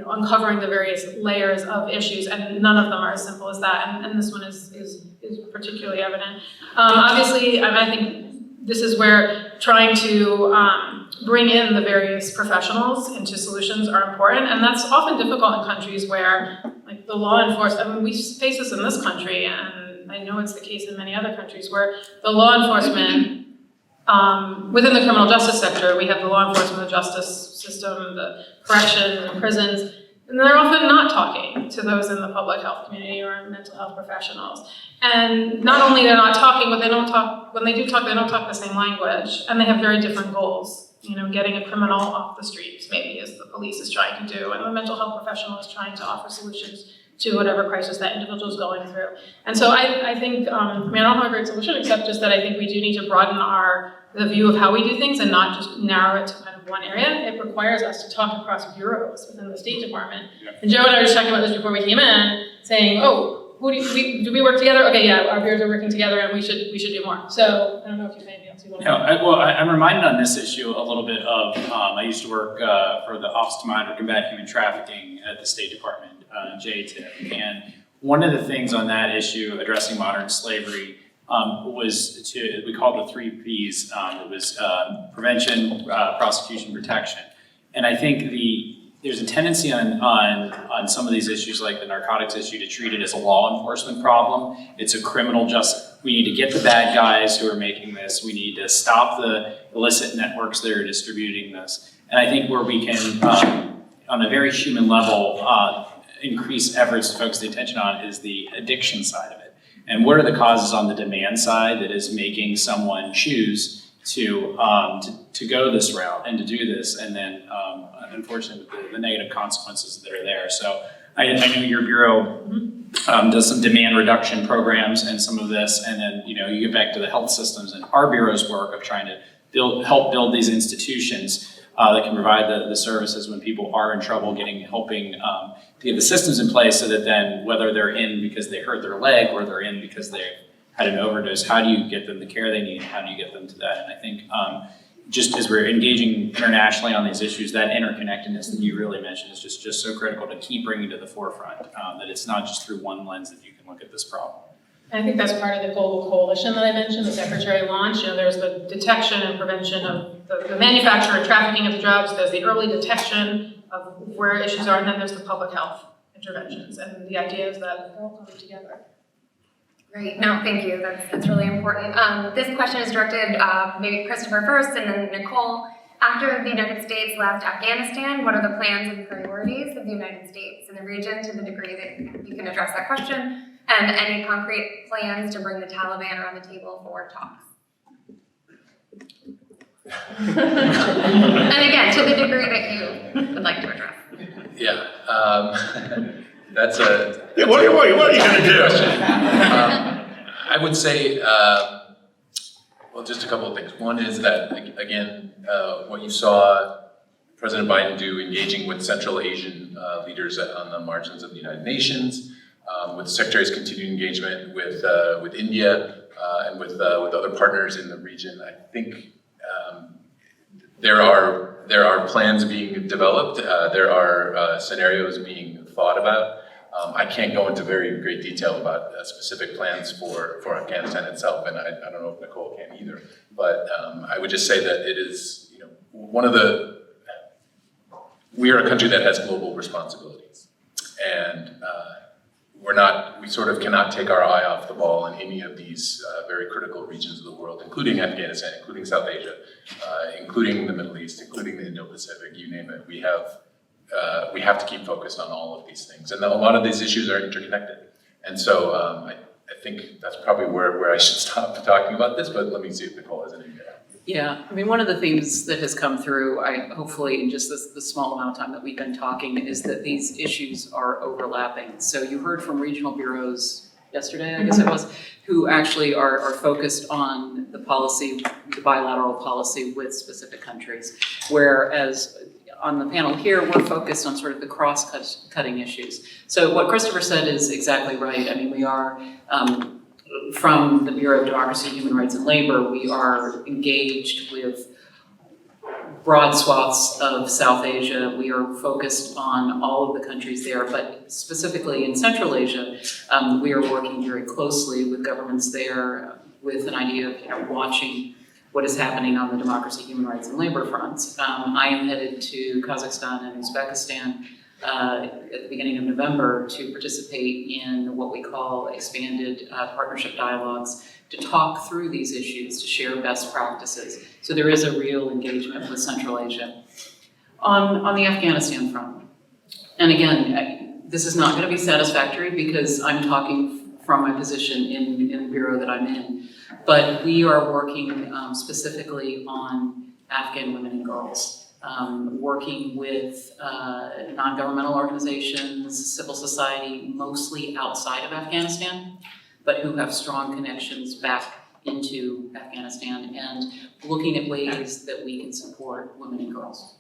uncovering the various layers of issues, and none of them are as simple as that. And this one is particularly evident. Obviously, I think this is where trying to bring in the various professionals into solutions are important, and that's often difficult in countries where, like, the law enforcement. We face this in this country, and I know it's the case in many other countries where the law enforcement. Within the criminal justice sector, we have the law enforcement, the justice system, the corrections and prisons, and they're often not talking to those in the public health community or mental health professionals. And not only they're not talking, but when they do talk, they don't talk the same language, and they have very different goals. Getting a criminal off the streets, maybe, as the police is trying to do, and the mental health professional is trying to offer solutions to whatever crisis that individual is going through. And so I think, I don't have a great solution, except just that I think we do need to broaden the view of how we do things and not just narrow it to kind of one area. It requires us to talk across bureaus within the State Department. Yeah. And Joe and I were just talking about this before we came in, saying, do we work together? Okay, yeah, our bureaus are working together, and we should do more. So I don't know if you maybe else you want to. I'm reminded on this issue a little bit of, I used to work for the Office to Monitor and Combat Human Trafficking at the State Department, JTIP, and one of the things on that issue, addressing modern slavery, we called the 3 Ps. It was prevention, prosecution, protection. And I think there's a tendency on some of these issues, like the narcotics issue, to treat it as a law enforcement problem. It's a criminal justice. We need to get the bad guys who are making this. We need to stop the illicit networks that are distributing this. And I think where we can, on a very human level, increase efforts to focus the attention on is the addiction side of it. And what are the causes on the demand side that is making someone choose to go this route and to do this, and then unfortunately the negative consequences that are there. So I know your bureau does some demand reduction programs and some of this, and then you get back to the health systems and our bureau's work of trying to help build these institutions that can provide the services when people are in trouble, helping to get the systems in place so that then whether they're in because they hurt their leg or they're in because they had an overdose, how do you get them the care they need? How do you get them to that? And I think just as we're engaging internationally on these issues, that interconnectedness that you really mentioned is just so critical to keep bringing to the forefront, that it's not just through one lens that you can look at this problem. I think that's part of the global coalition that I mentioned, the Secretary launched. There's the detection and prevention of the manufacture and trafficking of the drugs. There's the early detection of where issues are, and then there's the public health interventions. And the idea is that they're all coming together. Great, no, thank you, that's really important. This question is directed maybe Christopher first and then Nicole. After the United States left Afghanistan, what are the plans and priorities of the United States in the region, to the degree that you can address that question? And any concrete plans to bring the Taliban around the table for talks? And again, to the degree that you would like to address. Yeah, that's a. Yeah, what are you going to do? I would say, well, just a couple of things. One is that, again, what you saw President Biden do, engaging with Central Asian leaders on the margins of the United Nations, with the Secretary's continued engagement with India and with other partners in the region. I think there are plans being developed. There are scenarios being thought about. I can't go into very great detail about specific plans for Afghanistan itself, and I don't know if Nicole can either. But I would just say that it is, one of the we are a country that has global responsibilities. And we sort of cannot take our eye off the ball in any of these very critical regions of the world, including Afghanistan, including South Asia, including the Middle East, including the Indo-Pacific, you name it. We have to keep focused on all of these things. And a lot of these issues are interconnected. And so I think that's probably where I should stop talking about this, but let me see if Nicole has anything to add. Yeah, I mean, one of the themes that has come through, hopefully in just the small amount of time that we've been talking, is that these issues are overlapping. So you heard from regional bureaus yesterday, I guess it was, who actually are focused on the policy, the bilateral policy with specific countries. Whereas on the panel here, we're focused on sort of the cross-cutting issues. So what Christopher said is exactly right. I mean, we are, from the Bureau of Democracy, Human Rights and Labor, we are engaged with broad swaths of South Asia. We are focused on all of the countries there, but specifically in Central Asia, we are working very closely with governments there with an idea of watching what is happening on the democracy, human rights, and labor fronts. I am headed to Kazakhstan and Uzbekistan at the beginning of November to participate in what we call expanded partnership dialogues to talk through these issues, to share best practices. So there is a real engagement with Central Asia. On the Afghanistan front, and again, this is not going to be satisfactory because I'm talking from my position in the bureau that I'm in, but we are working specifically on Afghan women and girls. Working with non-governmental organizations, civil society, mostly outside of Afghanistan, but who have strong connections back into Afghanistan, and looking at ways that we can support women and girls.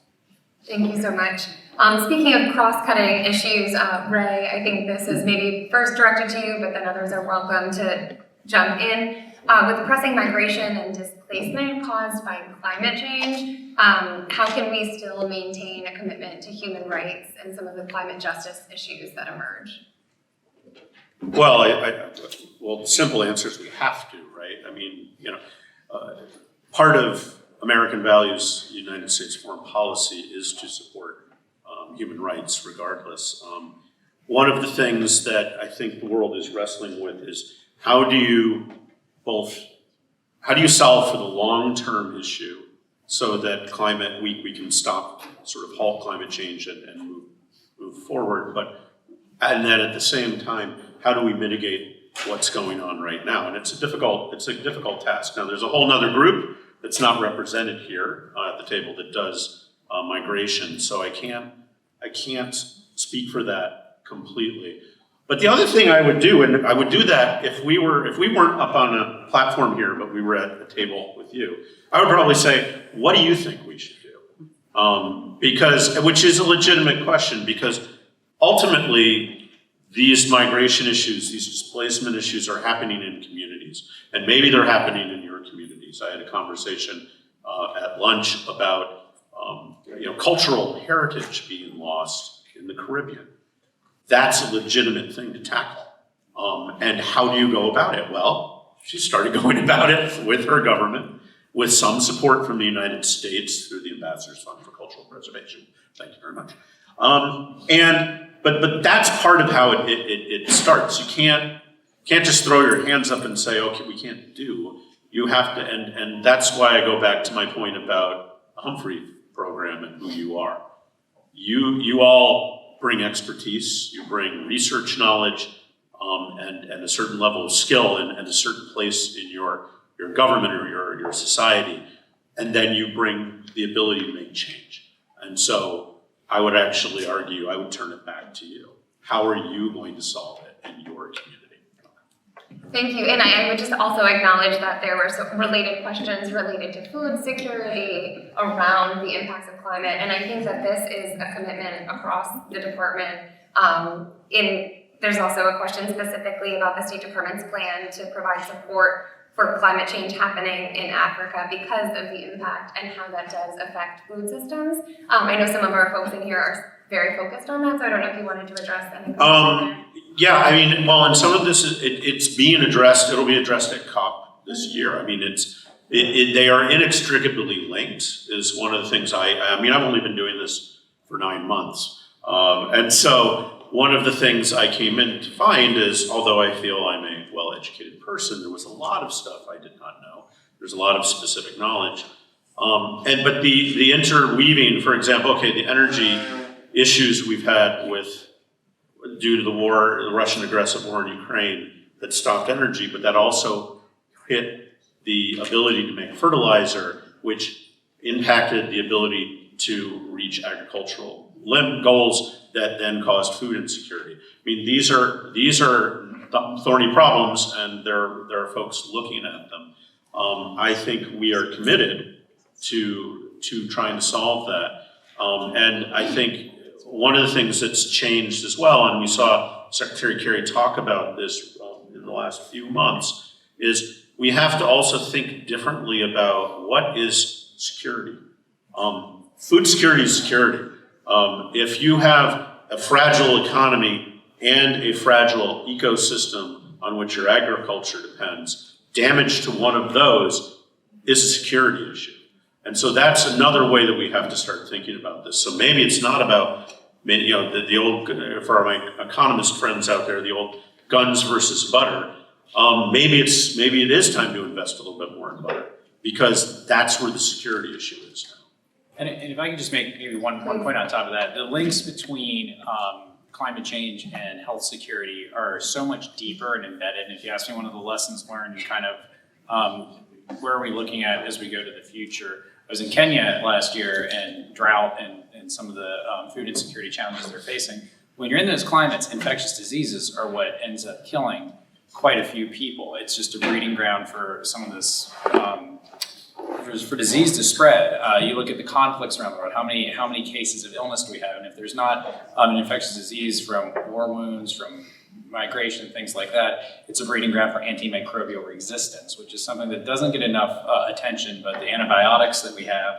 Thank you so much. Speaking of cross-cutting issues, Ray, I think this is maybe first directed to you, but then others are welcome to jump in. With the pressing migration and displacement caused by climate change, how can we still maintain a commitment to human rights and some of the climate justice issues that emerge? Well, well, the simple answer is we have to, right? I mean, part of American values, United States foreign policy, is to support human rights regardless. One of the things that I think the world is wrestling with is how do you solve for the long-term issue so that we can stop, sort of halt climate change and move forward, and then at the same time, how do we mitigate what's going on right now? And it's a difficult task. Now, there's a whole nother group that's not represented here at the table that does migration, so I can't speak for that completely. But the other thing I would do, and I would do that if we weren't up on a platform here, but we were at a table with you, I would probably say, what do you think we should do? Which is a legitimate question, because ultimately these migration issues, these displacement issues are happening in communities, and maybe they're happening in your communities. I had a conversation at lunch about cultural heritage being lost in the Caribbean. That's a legitimate thing to tackle. And how do you go about it? Well, she started going about it with her government, with some support from the United States through the Ambassador's Fund for Cultural Preservation. Thank you very much. But that's part of how it starts. You can't just throw your hands up and say, okay, we can't do. You have to, and that's why I go back to my point about the Humphrey program and who you are. You all bring expertise, you bring research knowledge, and a certain level of skill and a certain place in your government or your society, and then you bring the ability to make change. And so I would actually argue, I would turn it back to you. How are you going to solve it in your community? Thank you, and I would just also acknowledge that there were some related questions related to food security around the impacts of climate, and I think that this is a commitment across the department. There's also a question specifically about the State Department's plan to provide support for climate change happening in Africa because of the impact and how that does affect food systems. I know some of our folks in here are very focused on that, so I don't know if you wanted to address anything. Yeah, I mean, well, and some of this it's being addressed. It'll be addressed at COP this year. I mean, they are inextricably linked. Is one of the things. I mean, I've only been doing this for 9 months. And so one of the things I came in to find is, although I feel I'm a well-educated person, there was a lot of stuff I did not know. There's a lot of specific knowledge. But the interweaving, for example, okay, the energy issues we've had due to the war, the Russian aggressive war in Ukraine, that stopped energy, but that also hit the ability to make fertilizer, which impacted the ability to reach agricultural goals that then caused food insecurity. I mean, these are thorny problems, and there are folks looking at them. I think we are committed to trying to solve that. And I think one of the things that's changed as well, and we saw Secretary Kerry talk about this in the last few months, is we have to also think differently about what is security. Food security is security. If you have a fragile economy and a fragile ecosystem on which your agriculture depends, damage to one of those is a security issue. And so that's another way that we have to start thinking about this. So maybe it's not about, the old, for my economist friends out there, the old guns versus butter. Maybe it is time to invest a little bit more in butter, because that's where the security issue is now. And if I can just make maybe one point on top of that, the links between climate change and health security are so much deeper and embedded. And if you ask me, one of the lessons learned and kind of where are we looking at as we go to the future, I was in Kenya last year, and drought and some of the food insecurity challenges they're facing. When you're in those climates, infectious diseases are what ends up killing quite a few people. It's just a breeding ground for some of this, for disease to spread. You look at the conflicts around the world, how many cases of illness do we have? And if there's not an infectious disease from war wounds, from migration, things like that, it's a breeding ground for antimicrobial resistance, which is something that doesn't get enough attention, but the antibiotics that we have,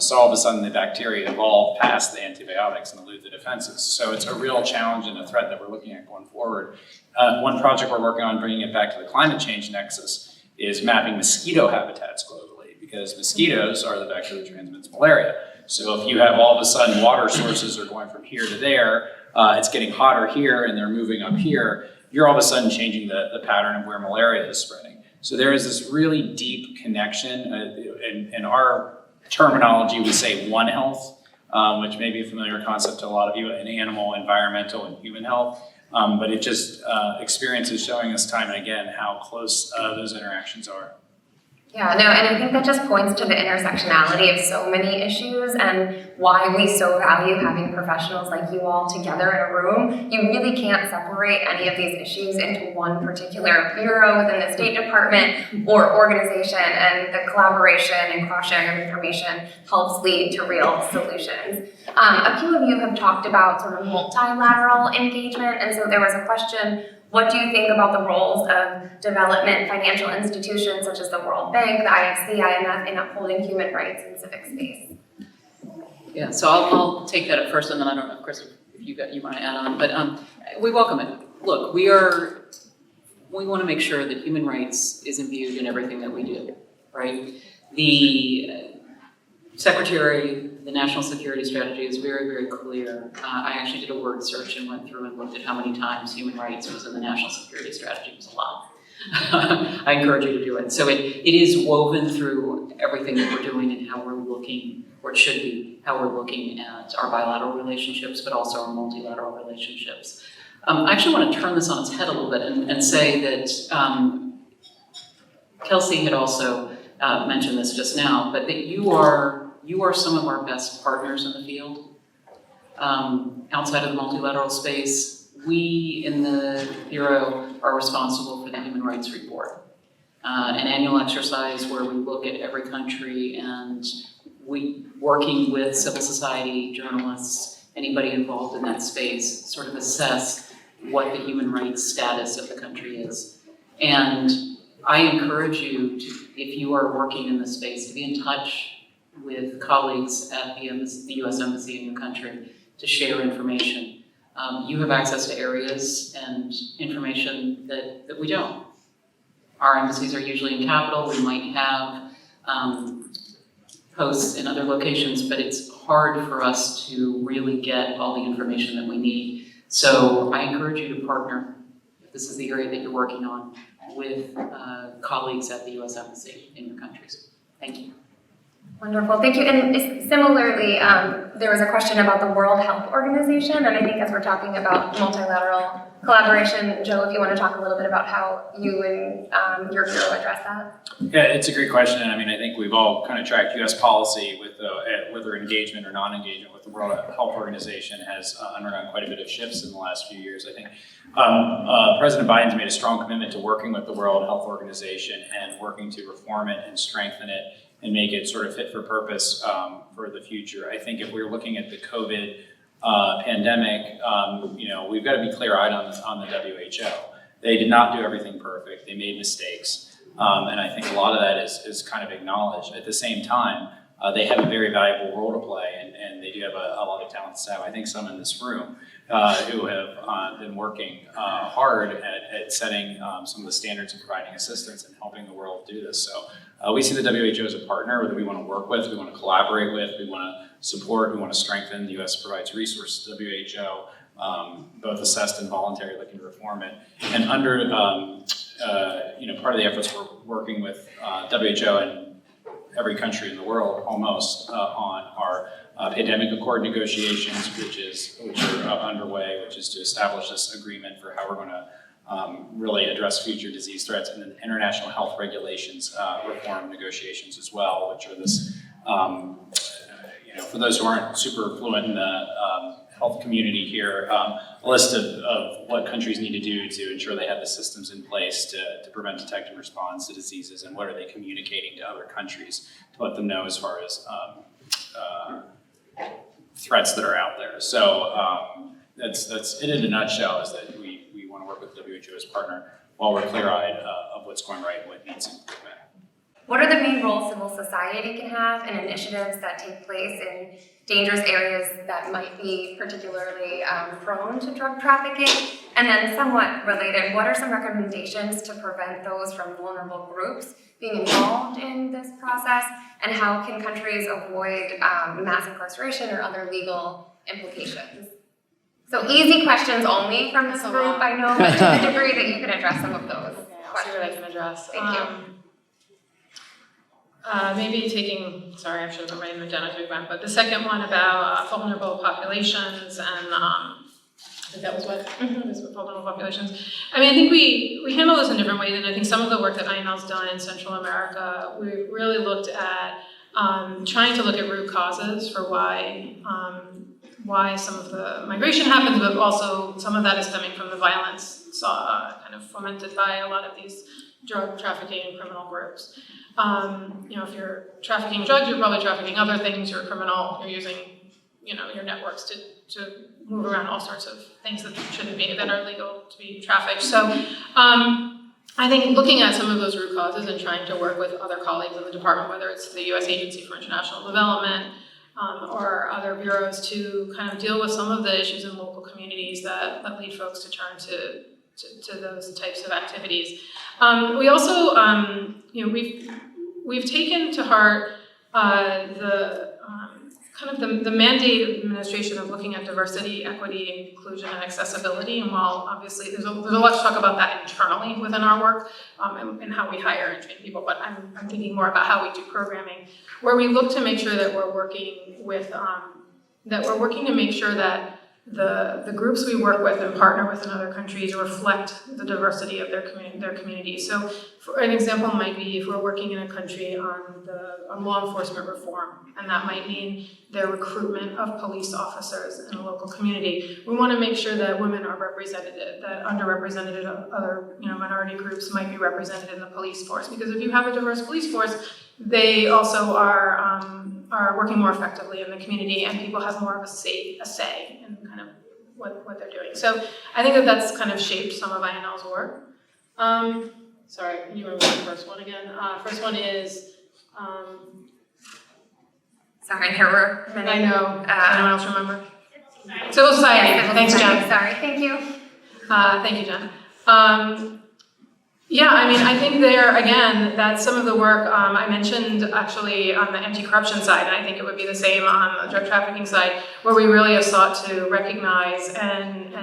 so all of a sudden the bacteria evolve past the antibiotics and elude the defenses. So it's a real challenge and a threat that we're looking at going forward. One project we're working on, bringing it back to the climate change nexus, is mapping mosquito habitats globally, because mosquitoes are the vector that transmits malaria. So if you have all of a sudden water sources are going from here to there, it's getting hotter here and they're moving up here, you're all of a sudden changing the pattern of where malaria is spreading. So there is this really deep connection. In our terminology, we say One Health, which may be a familiar concept to a lot of you, in animal, environmental, and human health. But it just, experience is showing us time and again how close those interactions are. Yeah, no, and I think that just points to the intersectionality of so many issues and why we so value having professionals like you all together in a room. You really can't separate any of these issues into one particular bureau within the State Department or organization, and the collaboration and cross-sharing of information helps lead to real solutions. A few of you have talked about sort of multilateral engagement, and so there was a question, what do you think about the roles of development financial institutions such as the World Bank, the IFC, IMF in upholding human rights in civic space? Yeah, so I'll take that at first, and then I don't know, Chris, if you want to add on, but we welcome it. Look, we want to make sure that human rights is imbued in everything that we do, right? The Secretary, the National Security Strategy is very, very clear. I actually did a word search and went through and looked at how many times human rights was in the National Security Strategy. It was a lot. I encourage you to do it. So it is woven through everything that we're doing and how we're looking, or it should be, how we're looking at our bilateral relationships, but also our multilateral relationships. I actually want to turn this on its head a little bit and say that Kelsey had also mentioned this just now, but that you are some of our best partners in the field. Outside of the multilateral space, we in the Bureau are responsible for the Human Rights Report, an annual exercise where we look at every country and we, working with civil society, journalists, anybody involved in that space, sort of assess what the human rights status of the country is. And I encourage you to, if you are working in this space, to be in touch with colleagues at the U.S. Embassy in your country to share information. You have access to areas and information that we don't. Our embassies are usually in capital. We might have posts in other locations, but it's hard for us to really get all the information that we need. So I encourage you to partner, if this is the area that you're working on, with colleagues at the U.S. Embassy in your countries. Thank you. Wonderful, thank you. And similarly, there was a question about the World Health Organization, and I think as we're talking about multilateral collaboration, Joe, if you want to talk a little bit about how you and your bureau address that. Yeah, it's a great question, and I mean, I think we've all kind of tracked U.S. policy with whether engagement or non-engagement with the World Health Organization has undergone quite a bit of shifts in the last few years. I think President Biden's made a strong commitment to working with the World Health Organization and working to reform it and strengthen it and make it sort of fit for purpose for the future. I think if we're looking at the COVID pandemic, we've got to be clear-eyed on the WHO. They did not do everything perfect. They made mistakes. And I think a lot of that is kind of acknowledged. At the same time, they have a very valuable role to play, and they do have a lot of talented staff. I think some in this room who have been working hard at setting some of the standards and providing assistance and helping the world do this. So we see the WHO as a partner that we want to work with, we want to collaborate with, we want to support, we want to strengthen. The U.S. provides resources to WHO, both assessed and voluntary, looking to reform it. And under, part of the efforts we're working with WHO and every country in the world almost on our pandemic accord negotiations, which are underway, which is to establish this agreement for how we're going to really address future disease threats, and then international health regulations reform negotiations as well, which are this, for those who aren't super fluent in the health community here, a list of what countries need to do to ensure they have the systems in place to prevent, detect, and respond to diseases, and what are they communicating to other countries to let them know as far as threats that are out there. So that's it in a nutshell, is that we want to work with WHO as partner while we're clear-eyed of what's going right and what needs improvement. What are the main roles civil society can have in initiatives that take place in dangerous areas that might be particularly prone to drug trafficking? And then somewhat related, what are some recommendations to prevent those from vulnerable groups being involved in this process? And how can countries avoid mass incarceration or other legal implications? So easy questions only from this group, I know, but to the degree that you can address some of those I'll see what I can address. Thank you. Maybe sorry, I should have written it down as we went, but the second one about vulnerable populations, and I think that was what was with vulnerable populations. I mean, I think we handle this in different ways, and I think some of the work that INL's done in Central America, we really looked at trying to look at root causes for why some of the migration happens, but also some of that is stemming from the violence kind of fomented by a lot of these drug trafficking and criminal groups. If you're trafficking drugs, you're probably trafficking other things. You're a criminal. You're using, your networks to move around all sorts of things that shouldn't be, that are legal to be trafficked. So I think looking at some of those root causes and trying to work with other colleagues in the department, whether it's the U.S. Agency for International Development or other bureaus, to kind of deal with some of the issues in local communities that lead folks to turn to those types of activities. We also, we've taken to heart the mandate of the administration of looking at diversity, equity, inclusion, and accessibility. And while obviously there's a lot to talk about that internally within our work and how we hire and train people, but I'm thinking more about how we do programming, where we look to make sure that we're working with, to make sure that the groups we work with and partner with in other countries reflect the diversity of their community. So for an example might be if we're working in a country on law enforcement reform, and that might mean their recruitment of police officers in a local community. We want to make sure that women are represented, that underrepresented other minority groups might be represented in the police force. Because if you have a diverse police force, they also are working more effectively in the community, and people have more of a say in kind of what they're doing. So I think that's kind of shaped some of INL's work. Sorry, can you remember the first one again? First one is, Sorry, there were many. I know, anyone else remember? Civil society, Yes, thanks Jen. Sorry, thank you. Thank you, Jen. Yeah, I mean, I think there, again, that's some of the work I mentioned actually on the anti-corruption side, and I think it would be the same on the drug trafficking side, where we really have sought to recognize and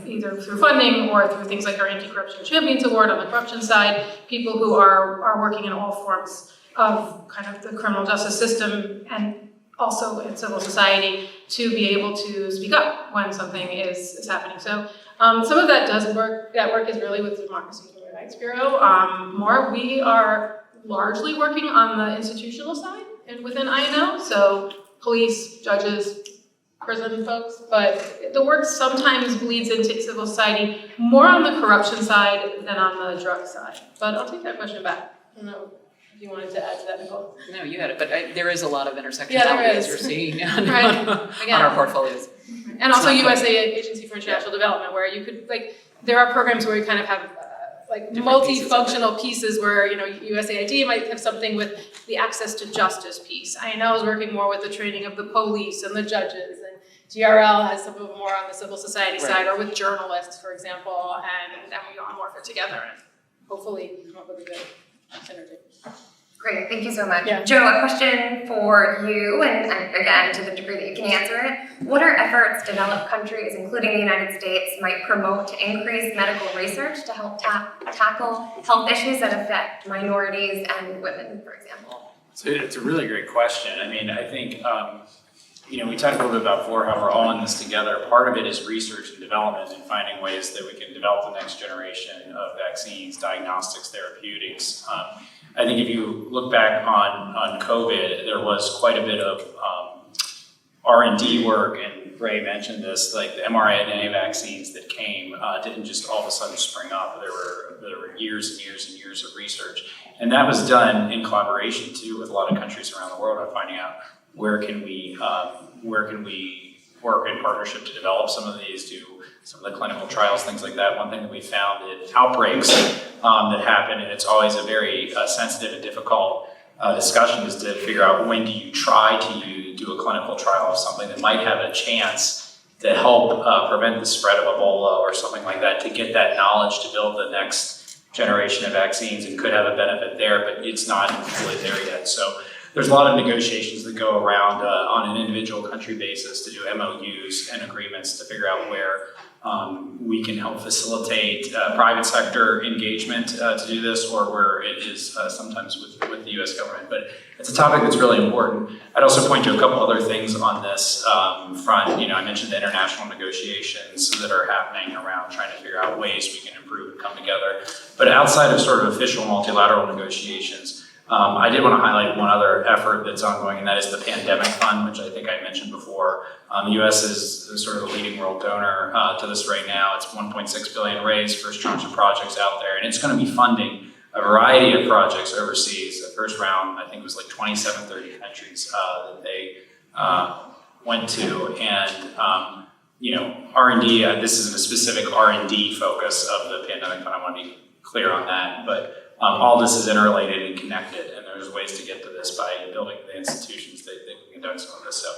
either through funding or through things like our Anti-Corruption Champions Award on the corruption side, people who are working in all forms of kind of the criminal justice system and also in civil society to be able to speak up when something is happening. So some of that does work. That work is really with the Democracy and Human Rights Bureau. We are largely working on the institutional side and within INO, so police, judges, prison folks, but the work sometimes bleeds into civil society more on the corruption side than on the drug side. But I'll take that question back. I don't know if you wanted to add to that, Nicole. No, you had it, but there is a lot of intersectionality Yeah, there as is. you're seeing on, Right. on Again. our portfolios. And also It's not USA Agency for International Development, where you could, like, there are programs where you kind of have Different pieces of multifunctional pieces where, you know, USAID might have something with the access to justice piece. INO is working more with the training of the police and the judges, and GRL has some of them more on the civil society side, or with journalists, for example, and we all morph it together and hopefully come up with a good synergy. Great, thank you so much. Yeah. Joe, a question for you, and again, to the degree that you can answer it. What are efforts developed countries, including the United States, might promote to increase medical research to help tackle health issues that affect minorities and women, for example? So it's a really great question. I mean, I think, we talked a little bit about before how we're all in this together. Part of it is research and development and finding ways that we can develop the next generation of vaccines, diagnostics, therapeutics. I think if you look back on COVID, there was quite a bit of R&D work, and Ray mentioned this, like the mRNA vaccines that came didn't just all of a sudden spring up. There were years and years and years of research. And that was done in collaboration too with a lot of countries around the world on finding out where can we work in partnership to develop some of these, do some of the clinical trials, things like that. One thing that we found in outbreaks that happen, and it's always a very sensitive and difficult discussion, is to figure out when do you try to do a clinical trial of something that might have a chance to help prevent the spread of Ebola or something like that, to get that knowledge to build the next generation of vaccines, and could have a benefit there, but it's not fully there yet. So there's a lot of negotiations that go around on an individual country basis to do MOUs and agreements to figure out where we can help facilitate private sector engagement to do this, or where it is sometimes with the US government. But it's a topic that's really important. I'd also point to a couple other things on this front. I mentioned the international negotiations that are happening around trying to figure out ways we can improve and come together. But outside of sort of official multilateral negotiations, I did want to highlight one other effort that's ongoing, and that is the Pandemic Fund, which I think I mentioned before. The U.S. is sort of the leading world donor to this right now. It's $1.6 billion raised, first tranche of projects out there, and it's going to be funding a variety of projects overseas. The first round, I think, was like 27, 30 countries that they went to, and R&D. This isn't a specific R&D focus of the Pandemic Fund. I want to be clear on that, but all this is interrelated and connected, and there's ways to get to this by building the institutions that can conduct some of this. So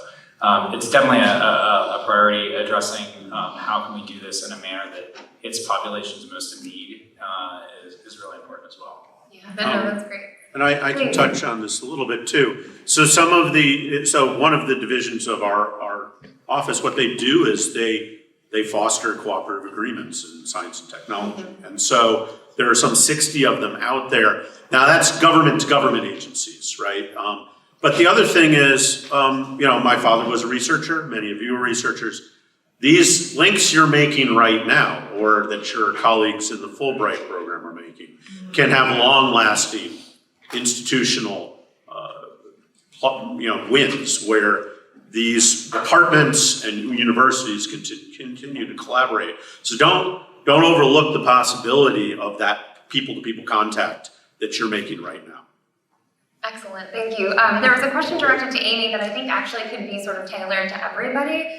it's definitely a priority, addressing how can we do this in a manner that hits populations most in need is really important as well. Yeah, that's great. And I can touch on this a little bit too. So one of the divisions of our office, what they do is they foster cooperative agreements in science and technology. And so there are some 60 of them out there. Now that's government to government agencies, right? But the other thing is, my father was a researcher, many of you are researchers. These links you're making right now, or that your colleagues in the Fulbright program are making, can have long-lasting institutional wins, where these departments and universities continue to collaborate. So don't overlook the possibility of that people-to-people contact that you're making right now. Excellent, thank you. There was a question directed to Amy that I think actually could be sort of tailored to everybody.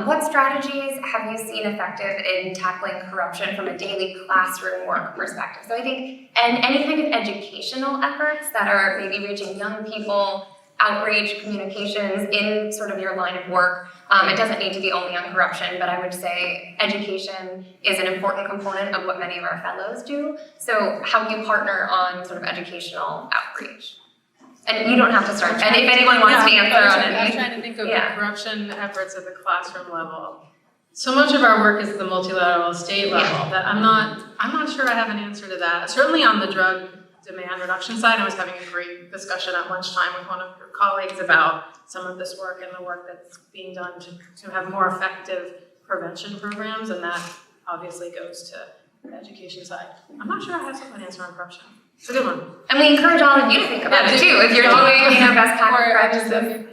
What strategies have you seen effective in tackling corruption from a daily classroom work perspective? So I think, and any kind of educational efforts that are maybe reaching young people outreach, communications in sort of your line of work. It doesn't need to be only on corruption, but I would say education is an important component of what many of our fellows do. So how you partner on sort of educational outreach. And you don't have to start, and if anyone wants to answer on it. I'm trying to think of the corruption efforts at the classroom level. So much of our work is the multilateral state level that I'm not sure I have an answer to that. Certainly on the drug demand reduction side, I was having a great discussion at lunchtime with one of your colleagues about some of this work and the work that's being done to have more effective prevention programs, and that obviously goes to the education side. I'm not sure I have an answer on corruption. It's a good one. And we encourage all of you to think about it too. If you're doing, best practices.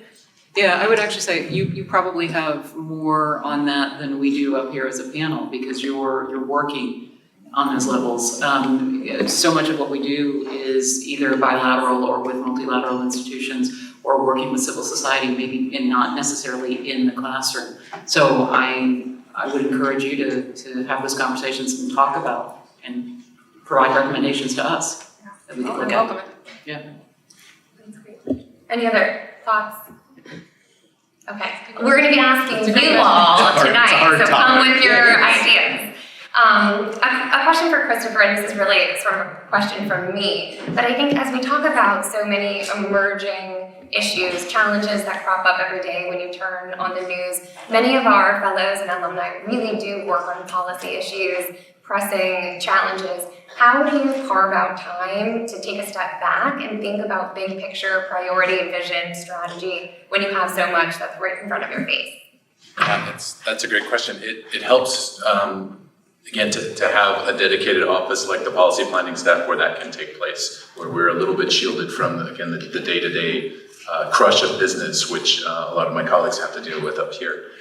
Yeah, I would actually say you probably have more on that than we do up here as a panel, because you're working on those levels. So much of what we do is either bilateral or with multilateral institutions, or working with civil society, maybe not necessarily in the classroom. So I would encourage you to have those conversations and talk about and provide recommendations to us that we can look at. Yeah. That's great. Any other thoughts? Okay, we're going to be asking you all tonight, so come with your ideas. A question for Christopher, and this is really sort of a question from me, but I think as we talk about so many emerging issues, challenges that crop up every day when you turn on the news, many of our fellows and alumni really do work on policy issues, pressing challenges. How do you carve out time to take a step back and think about big picture, priority, vision, strategy when you have so much that's right in front of your face? Yeah, that's a great question. It helps, again, to have a dedicated office like the policy planning staff where that can take place, where we're a little bit shielded from, again, the day-to-day crush of business, which a lot of my colleagues have to deal with up here.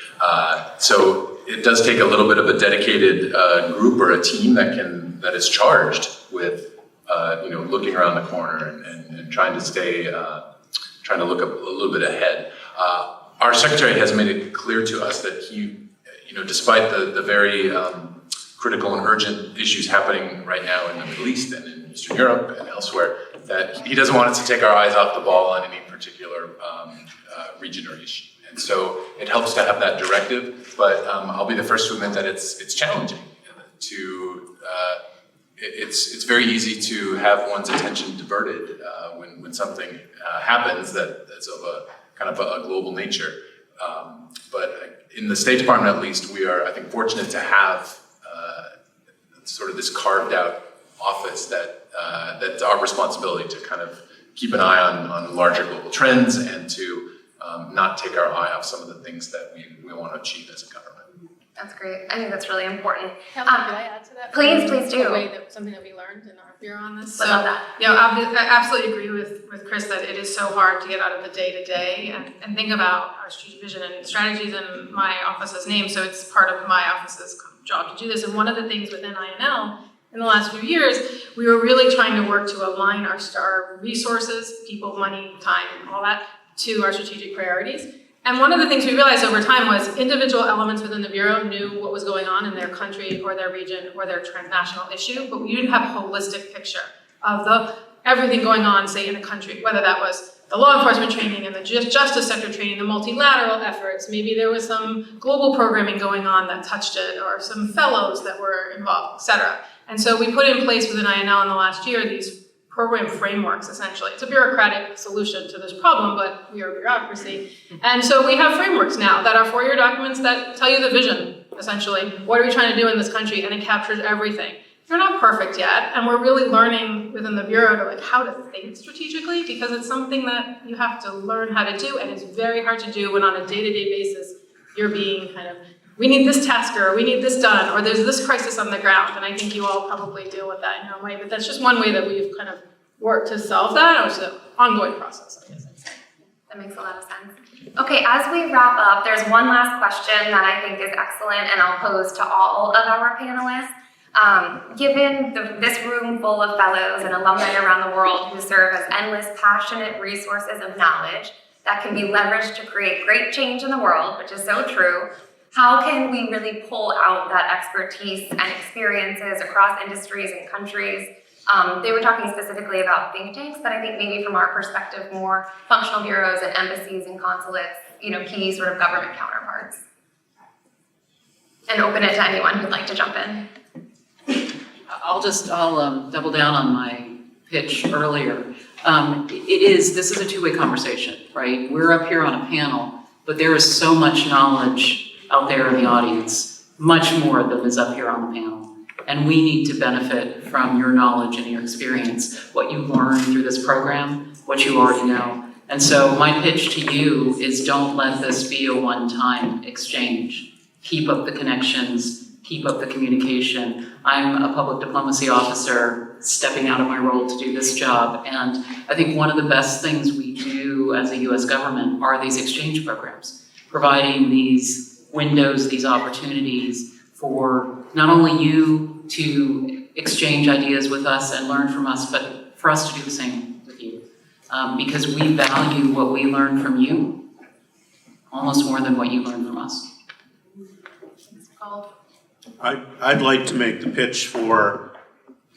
So it does take a little bit of a dedicated group or a team that is charged with looking around the corner and trying to stay, trying to look a little bit ahead. Our secretary has made it clear to us that he, despite the very critical and urgent issues happening right now in the Middle East and in Eastern Europe and elsewhere, that he doesn't want us to take our eyes off the ball on any particular region or issue. And so it helps to have that directive, but I'll be the first to admit that it's challenging to, it's very easy to have one's attention diverted when something happens that's of a kind of a global nature. But in the State Department, at least, we are, I think, fortunate to have sort of this carved out office that's our responsibility to kind of keep an eye on larger global trends and to not take our eye off some of the things that we want to achieve as a government. That's great. I think that's really important. Could I add to that? Please do. Something that we learned in our bureau on this. I love that. I absolutely agree with Chris that it is so hard to get out of the day-to-day and think about our strategic vision and strategies in my office's name. So it's part of my office's job to do this. And one of the things within INL in the last few years, we were really trying to work to align our resources, people, money, time, all that, to our strategic priorities. And one of the things we realized over time was individual elements within the Bureau knew what was going on in their country or their region or their transnational issue, but we didn't have a holistic picture of everything going on, say, in a country, whether that was the law enforcement training and the justice sector training, the multilateral efforts, maybe there was some global programming going on that touched it, or some fellows that were involved, et cetera. And so we put in place within INL in the last year these program frameworks, essentially. It's a bureaucratic solution to this problem, but we are a bureaucracy. And so we have frameworks now that are 4-year documents that tell you the vision, essentially. What are we trying to do in this country? And it captures everything. They're not perfect yet, and we're really learning within the Bureau to how to think strategically, because it's something that you have to learn how to do, and it's very hard to do when on a day-to-day basis you're being we need this task, or we need this done, or there's this crisis on the ground, and I think you all probably deal with that in your own way, but that's just one way that we've kind of worked to solve that, or it's an ongoing process, I guess I'd say. That makes a lot of sense. Okay, as we wrap up, there's one last question that I think is excellent and I'll pose to all of our panelists. Given this room full of fellows and alumni around the world who serve as endless, passionate resources of knowledge that can be leveraged to create great change in the world, which is so true, how can we really pull out that expertise and experiences across industries and countries They were talking specifically about think tanks, but I think maybe from our perspective, more functional bureaus and embassies and consulates, key sort of government counterparts. And open it to anyone who'd like to jump in. I'll double down on my pitch earlier. This is a two-way conversation, right? We're up here on a panel, but there is so much knowledge out there in the audience, much more than is up here on the panel. And we need to benefit from your knowledge and your experience, what you learned through this program, what you already know. And so my pitch to you is don't let this be a one-time exchange. Keep up the connections, keep up the communication. I'm a public diplomacy officer stepping out of my role to do this job. And I think one of the best things we do as a US government are these exchange programs, providing these windows, these opportunities for not only you to exchange ideas with us and learn from us, but for us to do the same with you. Because we value what we learn from you almost more than what you learn from us. I'd like to make the pitch for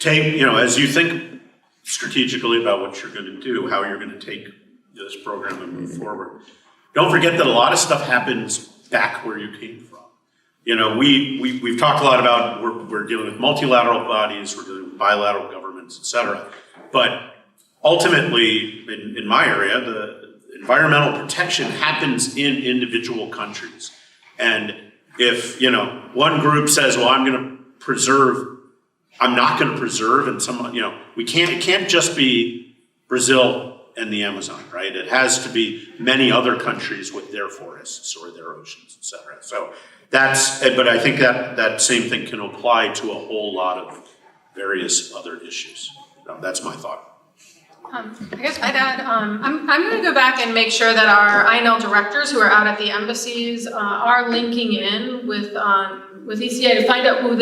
as you think strategically about what you're going to do, how you're going to take this program and move forward. Don't forget that a lot of stuff happens back where you came from. We've talked a lot about we're dealing with multilateral bodies, we're dealing with bilateral governments, et cetera. But ultimately, in my area, the environmental protection happens in individual countries. And if, one group says, well, I'm not going to preserve, and it can't just be Brazil and the Amazon, right? It has to be many other countries with their forests or their oceans, et cetera. So but I think that same thing can apply to a whole lot of various other issues. That's my thought. I guess I'd add, I'm going to go back and make sure that our INL directors who are out at the embassies are linking in with ECA to find out who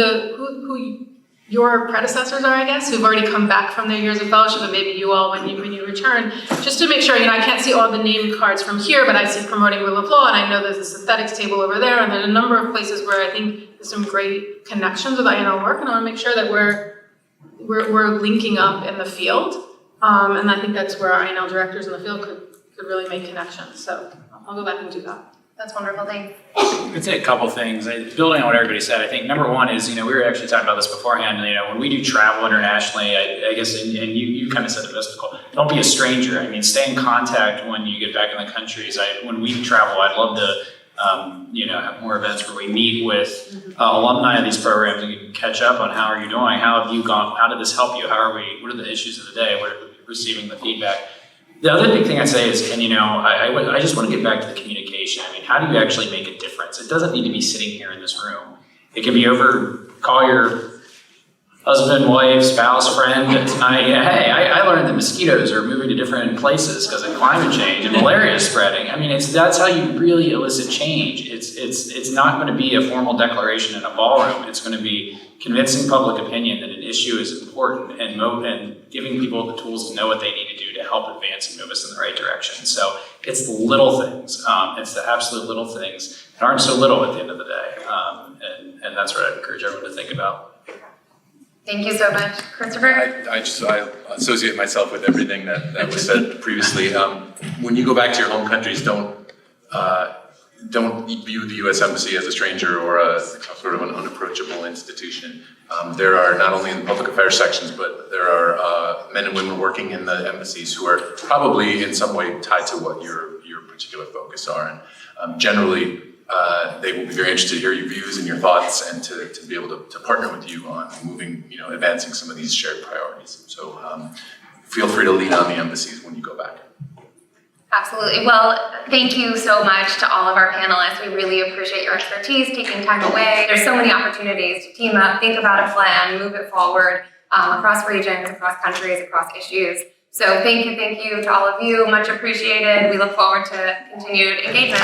your predecessors are, I guess, who've already come back from their years of fellowship, and maybe you all when you return, just to make sure, I can't see all the name cards from here, but I see promoting rule of law, and I know there's this aesthetics table over there, and there's a number of places where I think there's some great connections with INL work, and I want to make sure that we're linking up in the field, and I think that's where our INL directors in the field could really make connections. So I'll go back and do that. That's wonderful, thanks. I'd say a couple things. Building on what everybody said, I think number one is, we were actually talking about this beforehand, when we do travel internationally, I guess, and you kind of said it best, Nicole, don't be a stranger. Stay in contact when you get back in the countries. When we travel, I'd love to, have more events where we meet with alumni of these programs and you can catch up on how are you doing, how have you gone, how did this help you, what are the issues of the day, what are we receiving the feedback. The other big thing I'd say is, I just want to get back to the communication. How do you actually make a difference? It doesn't need to be sitting here in this room. It can be call your husband, wife, spouse, friend tonight. Hey, I learned that mosquitoes are moving to different places because of climate change and malaria is spreading. That's how you really elicit change. It's not going to be a formal declaration in a ballroom. It's going to be convincing public opinion that an issue is important and giving people the tools to know what they need to do to help advance and move us in the right direction. So it's the little things. It's the absolute little things that aren't so little at the end of the day. And that's what I'd encourage everyone to think about. Thank you so much. Christopher? I associate myself with everything that was said previously. When you go back to your home countries, don't view the U.S. Embassy as a stranger or a sort of an unapproachable institution. There are not only in the public affairs sections, but there are men and women working in the embassies who are probably in some way tied to what your particular focus are. And generally, they will be very interested to hear your views and your thoughts and to be able to partner with you on moving, advancing some of these shared priorities. So feel free to lean on the embassies when you go back. Absolutely. Well, thank you so much to all of our panelists. We really appreciate your expertise, taking time away. There's so many opportunities to team up, think about a plan, move it forward across regions, across countries, across issues. So thank you to all of you. Much appreciated. We look forward to continued engagement.